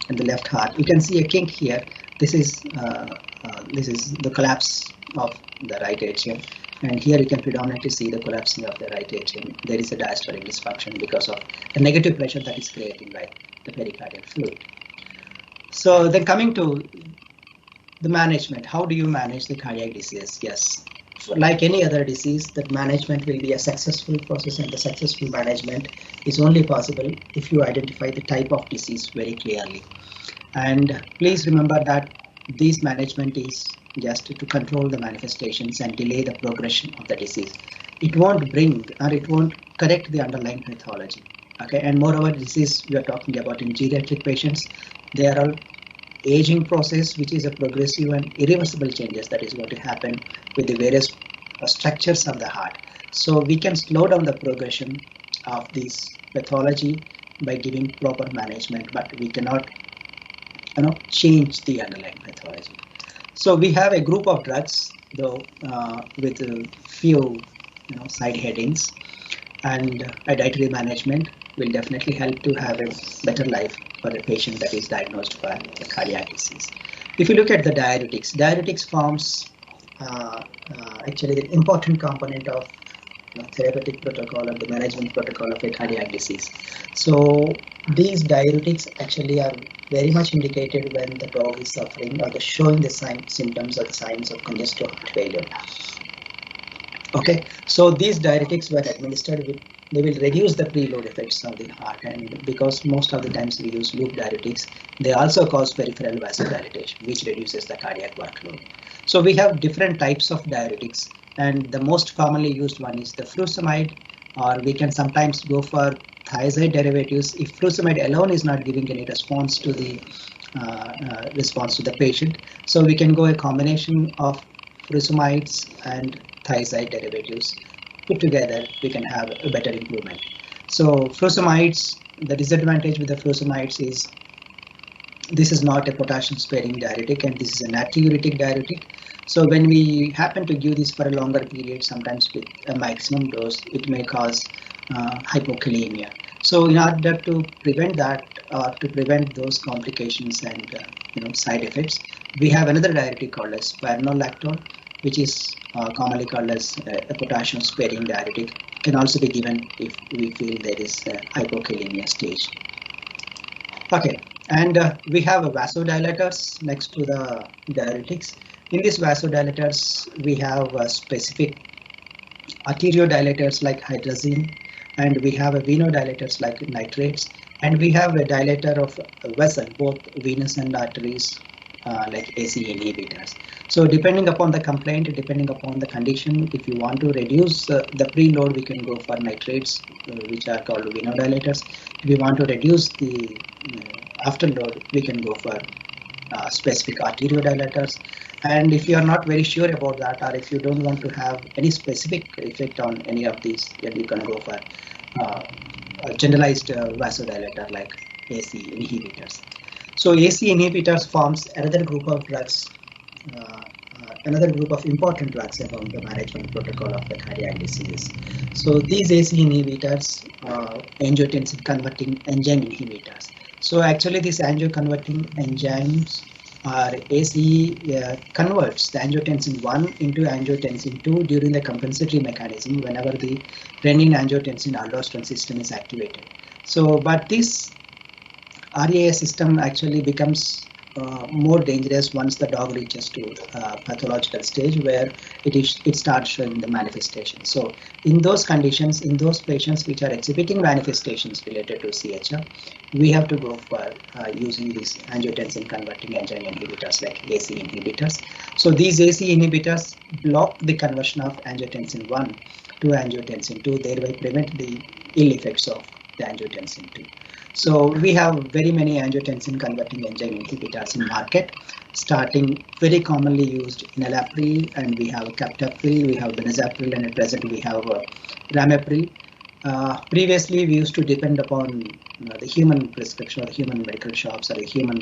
and the left heart. You can see a kink here. This is the collapse of the right atrium, and here you can predominantly see the collapsing of the right atrium. There is a diastolic dysfunction because of the negative pressure that is created by the pericardial fluid. So then coming to the management, how do you manage the cardiac disease? Yes, like any other disease, that management will be a successful process, and the successful management is only possible if you identify the type of disease very clearly. And please remember that this management is just to control the manifestations and delay the progression of the disease. It won't bring or it won't correct the underlying pathology. Okay, and moreover, this is we are talking about in geriatric patients. There are aging process, which is a progressive and irreversible changes that is going to happen with the various structures of the heart. So we can slow down the progression of this pathology by giving proper management, but we cannot change the underlying pathology. So we have a group of drugs though with a few side headings, and a dietary management will definitely help to have a better life for a patient that is diagnosed for a cardiac disease. If you look at the diuretics forms actually the important component of therapeutic protocol or the management protocol of a cardiac disease. So these diuretics actually are very much indicated when the dog is suffering or showing the symptoms or the signs of congestive heart failure. Okay, so these diuretics when administered, they will reduce the preload effects of the heart, and because most of the times we use loop diuretics, they also cause peripheral vasodilatation, which reduces the cardiac workload. So we have different types of diuretics, and the most commonly used one is the furosemide, or we can sometimes go for thiazide derivatives if furosemide alone is not giving any response to the patient. So we can go a combination of furosemides and thiazide derivatives. Put together, we can have a better improvement. So furosemides, the disadvantage with the furosemides is this is not a potassium sparing diuretic, and this is a natriuretic diuretic. So when we happen to give this for a longer period, sometimes with a maximum dose, it may cause hypokalemia. So in order to prevent that, to prevent those complications and side effects, we have another diuretic called as spironolactone, which is commonly called as a potassium sparing diuretic. Can also be given if we feel there is a hypokalemia stage. Okay, and we have vasodilators next to the diuretics. In these vasodilators, we have specific arteriodilators like hydrazine, and we have venodilators like nitrates, and we have a dilator of a vessel, both venous and arteries, like AC inhibitors. So depending upon the complaint, depending upon the condition, if you want to reduce the preload, we can go for nitrates, which are called venodilators. If we want to reduce the afterload, we can go for specific arteriodilators. And if you are not very sure about that, or if you don't want to have any specific effect on any of these, then you can go for a generalized vasodilator like AC inhibitors. So AC inhibitors forms another group of drugs, another group of important drugs among the management protocol of the cardiac diseases. So these AC inhibitors are angiotensin converting enzyme inhibitors. So actually these angioconverting enzymes or ACE converts the angiotensin 1 into angiotensin 2 during the compensatory mechanism whenever the renin-angiotensin aldosterone system is activated. So, but this RAS system actually becomes more dangerous once the dog reaches to pathological stage where it starts showing the manifestation. So in those conditions, in those patients which are exhibiting manifestations related to CHF, we have to go for using these angiotensin converting enzyme inhibitors like AC inhibitors. So these AC inhibitors block the conversion of angiotensin 1 to angiotensin 2, thereby prevent the ill effects of the angiotensin 2. So we have very many angiotensin converting enzyme inhibitors in market, starting very commonly used enalapril, and we have captopril, we have benazepril, and at present we have ramipril. Previously, we used to depend upon the human prescription or the human medical shops or the human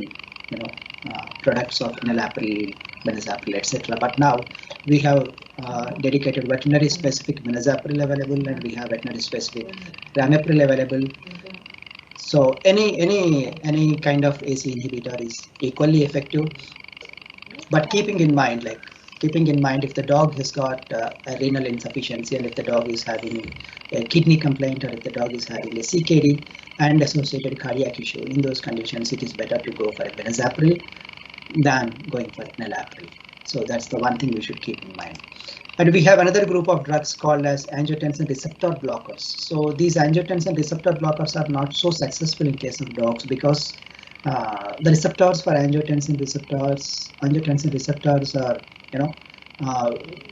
products of enalapril, benazepril, etc. But now we have dedicated veterinary specific benazepril available, and we have veterinary specific ramipril available. So any kind of AC inhibitor is equally effective, but keeping in mind if the dog has got a renal insufficiency, and if the dog is having a kidney complaint, or if the dog is having a CKD and associated cardiac issue, in those conditions it is better to go for a benazepril than going for enalapril. So that's the one thing we should keep in mind. And we have another group of drugs called as angiotensin receptor blockers. So these angiotensin receptor blockers are not so successful in case of dogs, because the receptors for angiotensin receptors are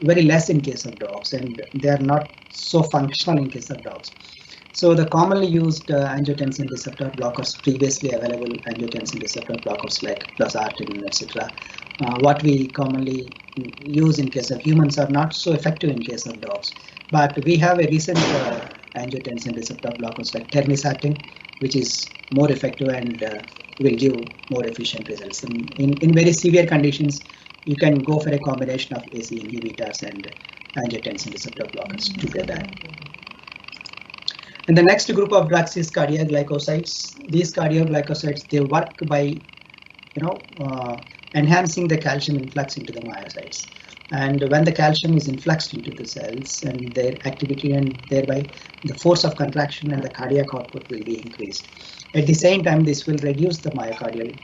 very less in case of dogs, and they are not so functional in case of dogs. So the commonly used angiotensin receptor blockers, previously available angiotensin receptor blockers like losartan, etc., what we commonly use in case of humans are not so effective in case of dogs. But we have a recent angiotensin receptor blockers like termisatin, which is more effective and will give more efficient results. In very severe conditions, you can go for a combination of AC inhibitors and angiotensin receptor blockers together. And the next group of drugs is cardioglycosides. These cardioglycosides, they work by enhancing the calcium influx into the myocytes. And when the calcium is influxed into the cells, and their activity and thereby the force of contraction and the cardiac output will be increased. At the same time, this will reduce the myocardial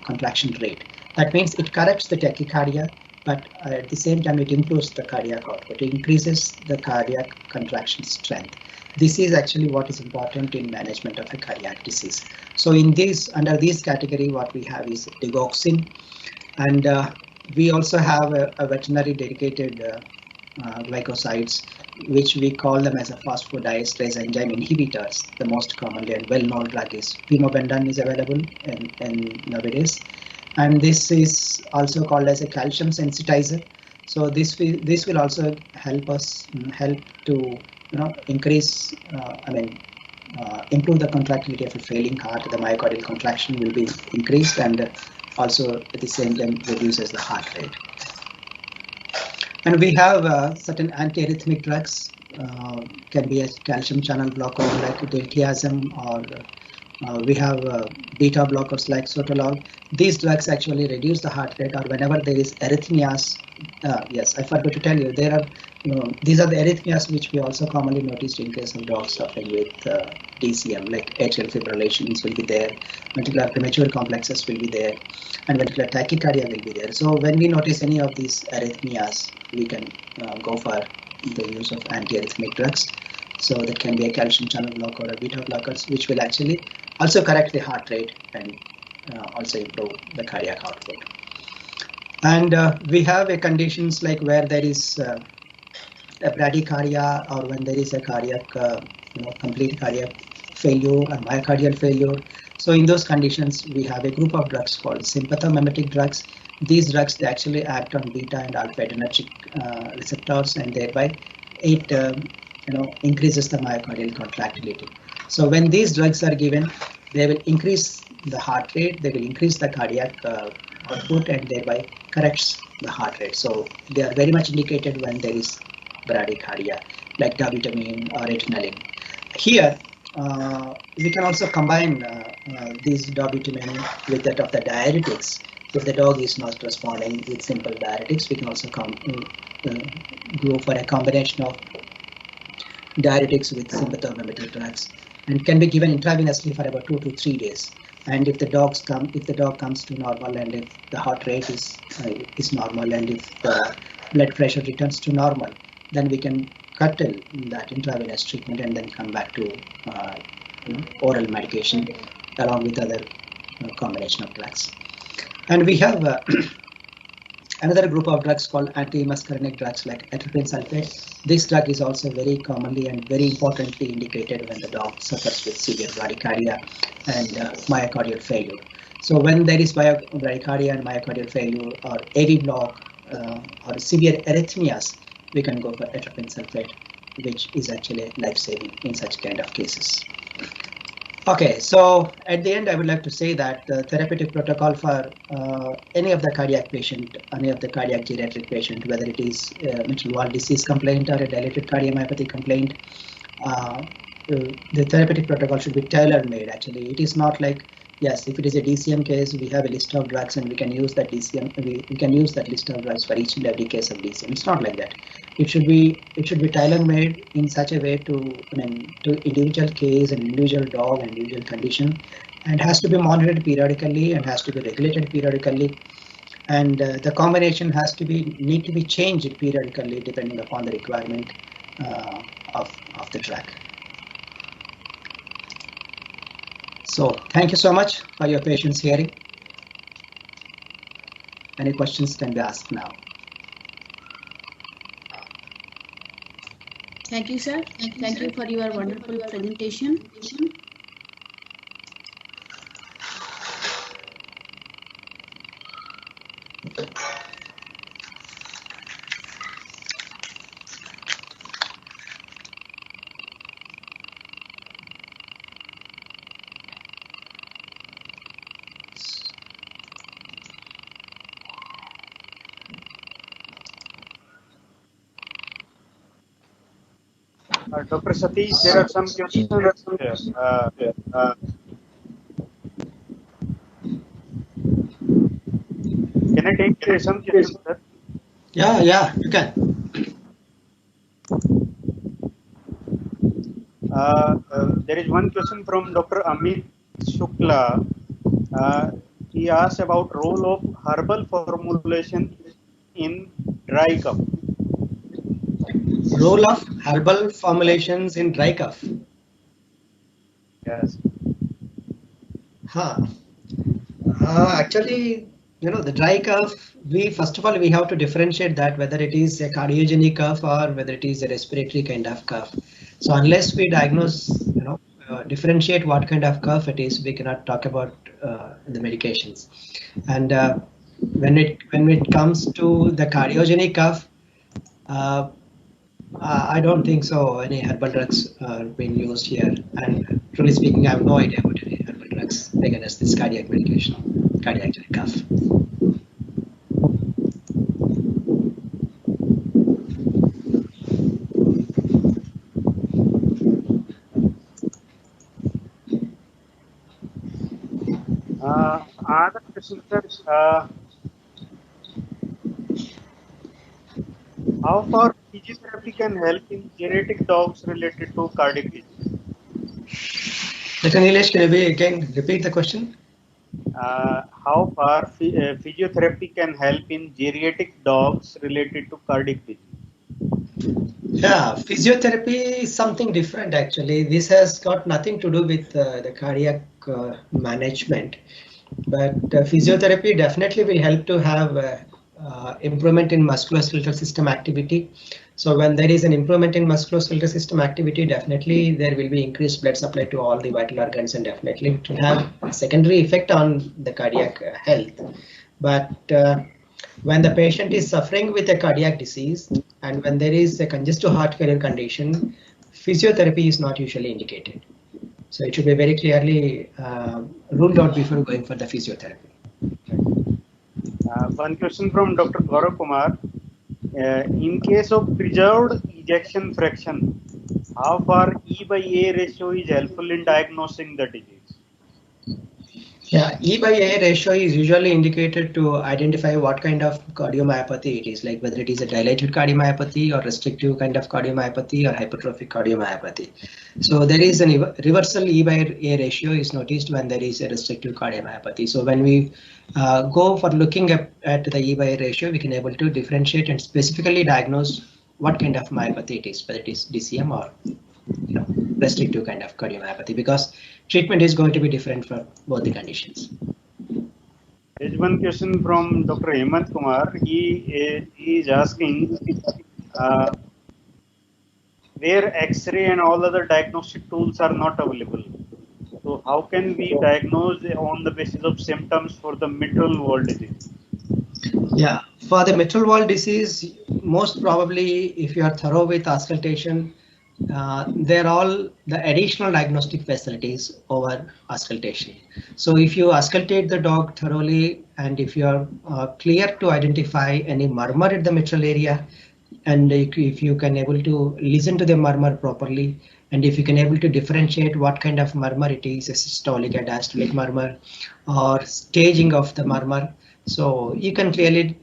contraction rate. That means it corrects the tachycardia, but at the same time it improves the cardiac output. It increases the cardiac contraction strength. This is actually what is important in management of a cardiac disease. So under this category, what we have is digoxin, and we also have a veterinary dedicated glycosides, which we call them as a phosphodiesterase enzyme inhibitors. The most commonly and well-known drug is pimobendan is available in nowadays, and this is also called as a calcium sensitizer. So this will also help to increase, improve the contractility of a failing heart. The myocardial contraction will be increased, and also at the same time reduces the heart rate. And we have certain antiarrhythmic drugs, can be a calcium channel blocker like diltiazem, or we have beta blockers like sotalol. These drugs actually reduce the heart rate, or whenever there is arrhythmias. Yes, I forgot to tell you, there are these are the arrhythmias which we also commonly noticed in case of dogs suffering with DCM, like atrial fibrillations will be there, ventricular premature complexes will be there, and ventricular tachycardia will be there. So when we notice any of these arrhythmias, we can go for the use of antiarrhythmic drugs. So that can be a calcium channel blocker or beta blockers, which will actually also correct the heart rate and also improve the cardiac output. And we have a conditions like where there is a bradycardia, or when there is a cardiac, complete cardiac failure or myocardial failure. So in those conditions, we have a group of drugs called sympathomimetic drugs. These drugs, they actually act on beta and alpha adrenergic receptors, and thereby it increases the myocardial contractility. So when these drugs are given, they will increase the heart rate, they will increase the cardiac output, and thereby corrects the heart rate. So they are very much indicated when there is bradycardia, like dobutamine or adrenaline. Here, we can also combine these dobutamine with that of the diuretics. If the dog is not responding with simple diuretics, we can also go for a combination of diuretics with sympathomimetic drugs, and can be given intravenously for about 2 to 3 days. And if the dog comes to normal, and if the heart rate is normal, and if the blood pressure returns to normal, then we can curtail that intravenous treatment and then come back to oral medication along with other combination of drugs. And we have another group of drugs called anti-muscarinic drugs like atropine sulfate. This drug is also very commonly and very importantly indicated when the dog suffers with severe bradycardia and myocardial failure. So when there is bradycardia and myocardial failure, or AV block, or severe arrhythmias, we can go for atropine sulfate, which is actually life-saving in such kind of cases. Okay, so at the end, I would like to say that the therapeutic protocol for any of the cardiac patient, any of the cardiac geriatric patient, whether it is mitral valve disease complaint or a dilated cardiomyopathy complaint, the therapeutic protocol should be tailor-made. Actually, it is not like, yes, if it is a DCM case, we have a list of drugs and we can use that DCM. We can use that list of drugs for each and every case of DCM. It's not like that. It should be tailor-made in such a way to individual case and individual dog and individual condition, and has to be monitored periodically and has to be regulated periodically, and the combination has to need to be changed periodically depending upon the requirement of the drug. So thank you so much for your patience hearing. Any questions can be asked now. Thank you, sir. Thank you for your wonderful presentation. Dr. Satish, there are some questions here. Can I take some questions, sir? Yeah, you can. There is one question from Dr. Amit Shukla. He asked about role of herbal formulation in dry cough. Role of herbal formulations in dry cough. Yes. Actually, the dry cough, first of all, we have to differentiate that whether it is a cardiogenic cough or whether it is a respiratory kind of cough. So unless we diagnose, differentiate what kind of cough it is, we cannot talk about the medications. And when it comes to the cardiogenic cough, I don't think so any herbal drugs are being used here. And truly speaking, I have no idea about any herbal drugs against this cardiac medication, cardiac cough. Other question, sir. How far physiotherapy can help in genetic dogs related to cardiac disease? Dr. Nilesh, can you again repeat the question? How far physiotherapy can help in geriatric dogs related to cardiac disease? Yeah, physiotherapy is something different actually. This has got nothing to do with the cardiac management, but physiotherapy definitely will help to have improvement in musculoskeletal system activity. So when there is an improvement in musculoskeletal system activity, definitely there will be increased blood supply to all the vital organs, and definitely it will have a secondary effect on the cardiac health. But when the patient is suffering with a cardiac disease and when there is a congestive heart failure condition, physiotherapy is not usually indicated. So it should be very clearly ruled out before going for the physiotherapy. One question from Dr. Gaurav Kumar. In case of preserved ejection fraction, how far E/A ratio is helpful in diagnosing the disease? Yeah, E/A ratio is usually indicated to identify what kind of cardiomyopathy it is, like whether it is a dilated cardiomyopathy or restrictive kind of cardiomyopathy or hypertrophic cardiomyopathy. So there is a reversal E/A ratio is noticed when there is a restrictive cardiomyopathy. So when we go for looking at the E/A ratio, we can able to differentiate and specifically diagnose what kind of myopathy it is, whether it is DCM or restrictive kind of cardiomyopathy, because treatment is going to be different for both the conditions. There is one question from Dr. Hemant Kumar. He is asking where X-ray and all other diagnostic tools are not available. So how can we diagnose on the basis of symptoms for the mitral valve disease? Yeah, for the mitral valve disease, most probably if you are thorough with auscultation, they're all the additional diagnostic facilities over auscultation. So if you auscultate the dog thoroughly, and if you are clear to identify any murmur at the mitral area, and if you can able to listen to the murmur properly, and if you can able to differentiate what kind of murmur it is, a systolic, a diastolic murmur, or staging of the murmur, so you can clearly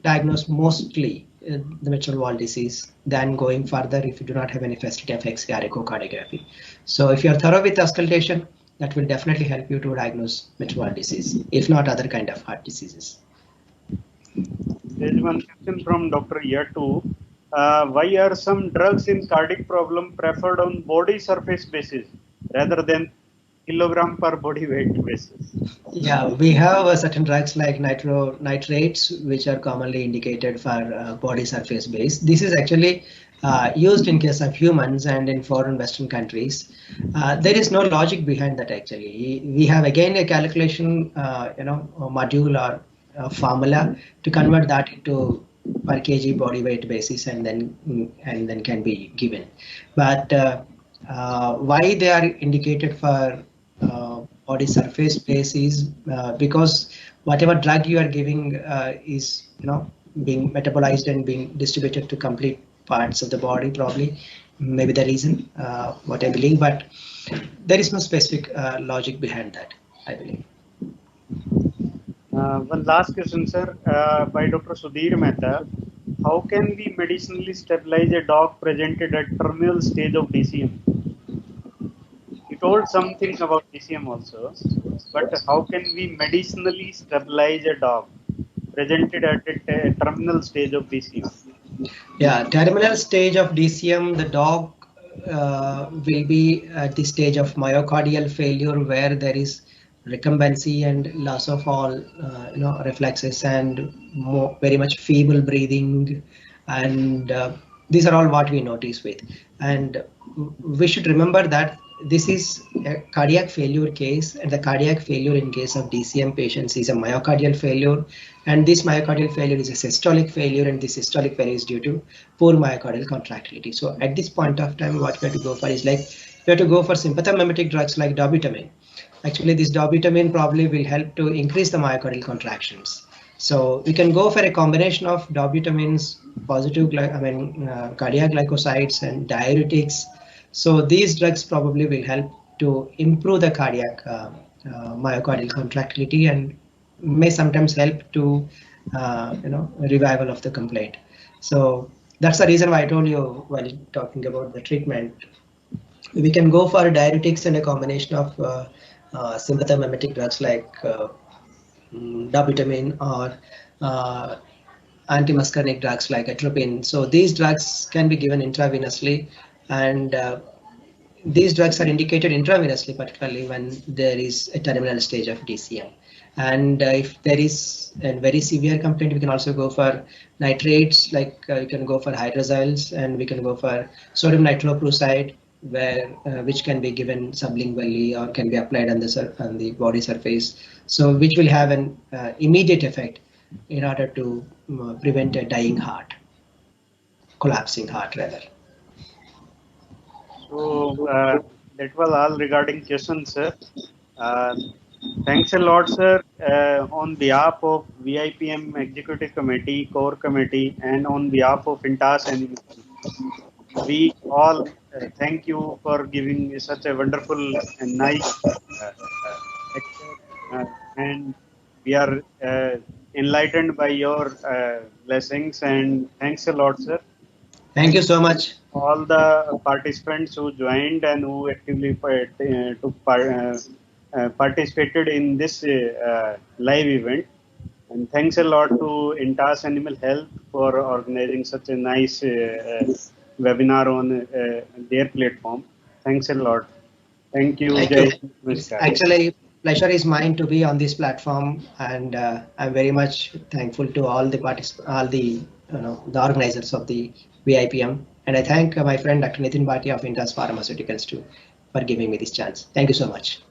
diagnose mostly the mitral valve disease than going further if you do not have any facility of echocardiography. So if you are thorough with auscultation, that will definitely help you to diagnose mitral valve disease, if not other kind of heart diseases. There is one question from Dr. Yatu. Why are some drugs in cardiac problem preferred on body surface basis rather than kilogram per body weight basis? Yeah, we have certain drugs like nitrates, which are commonly indicated for body surface base. This is actually used in case of humans and in foreign Western countries. There is no logic behind that actually. We have again a calculation, a module or a formula to convert that into per kg body weight basis, and then can be given. But why they are indicated for body surface base is because whatever drug you are giving is being metabolized and being distributed to complete parts of the body, probably maybe the reason what I believe, but there is no specific logic behind that, I believe. One last question, sir, by Dr. Sudhir Mehta. How can we medicinally stabilize a dog presented at terminal stage of DCM? You told something about DCM also, but how can we medicinally stabilize a dog presented at a terminal stage of DCM? Yeah, terminal stage of DCM, the dog will be at the stage of myocardial failure, where there is recumbency and loss of all reflexes and very much feeble breathing, and these are all what we notice with. And we should remember that this is a cardiac failure case, and the cardiac failure in case of DCM patients is a myocardial failure, and this myocardial failure is a systolic failure, and this systolic failure is due to poor myocardial contractility. So at this point of time, what we have to go for is we have to go for sympathomimetic drugs like dobutamine. Actually, this dobutamine probably will help to increase the myocardial contractions. So we can go for a combination of dobutamines, positive cardiac glycosides, and diuretics. So these drugs probably will help to improve the cardiac myocardial contractility, and may sometimes help to revival of the complaint. So that's the reason why I told you while talking about the treatment, we can go for diuretics and a combination of sympathomimetic drugs like dobutamine or antimuscarinic drugs like atropine. So these drugs can be given intravenously, and these drugs are indicated intravenously, particularly when there is a terminal stage of DCM. And if there is a very severe complaint, we can also go for nitrates, like we can go for hydroxyls, and we can go for sodium nitroprusside, which can be given sublingually or can be applied on the body surface. So which will have an immediate effect in order to prevent a dying heart, collapsing heart rather. So that was all regarding questions, sir. Thanks a lot, sir. On behalf of VIPM Executive Committee, Core Committee, and on behalf of Intas and we all thank you for giving such a wonderful and nice lecture, and we are enlightened by your blessings, and thanks a lot, sir. Thank you so much. All the participants who joined and who actively participated in this live event. And thanks a lot to Intas Animal Health for organizing such a nice webinar on their platform. Thanks a lot. Thank you. Actually, pleasure is mine to be on this platform, and I'm very much thankful to all the the organizers of the VIPM, and I thank my friend Dr. Nitin Bhatia of Intas Pharmaceuticals too for giving me this chance. Thank you so much.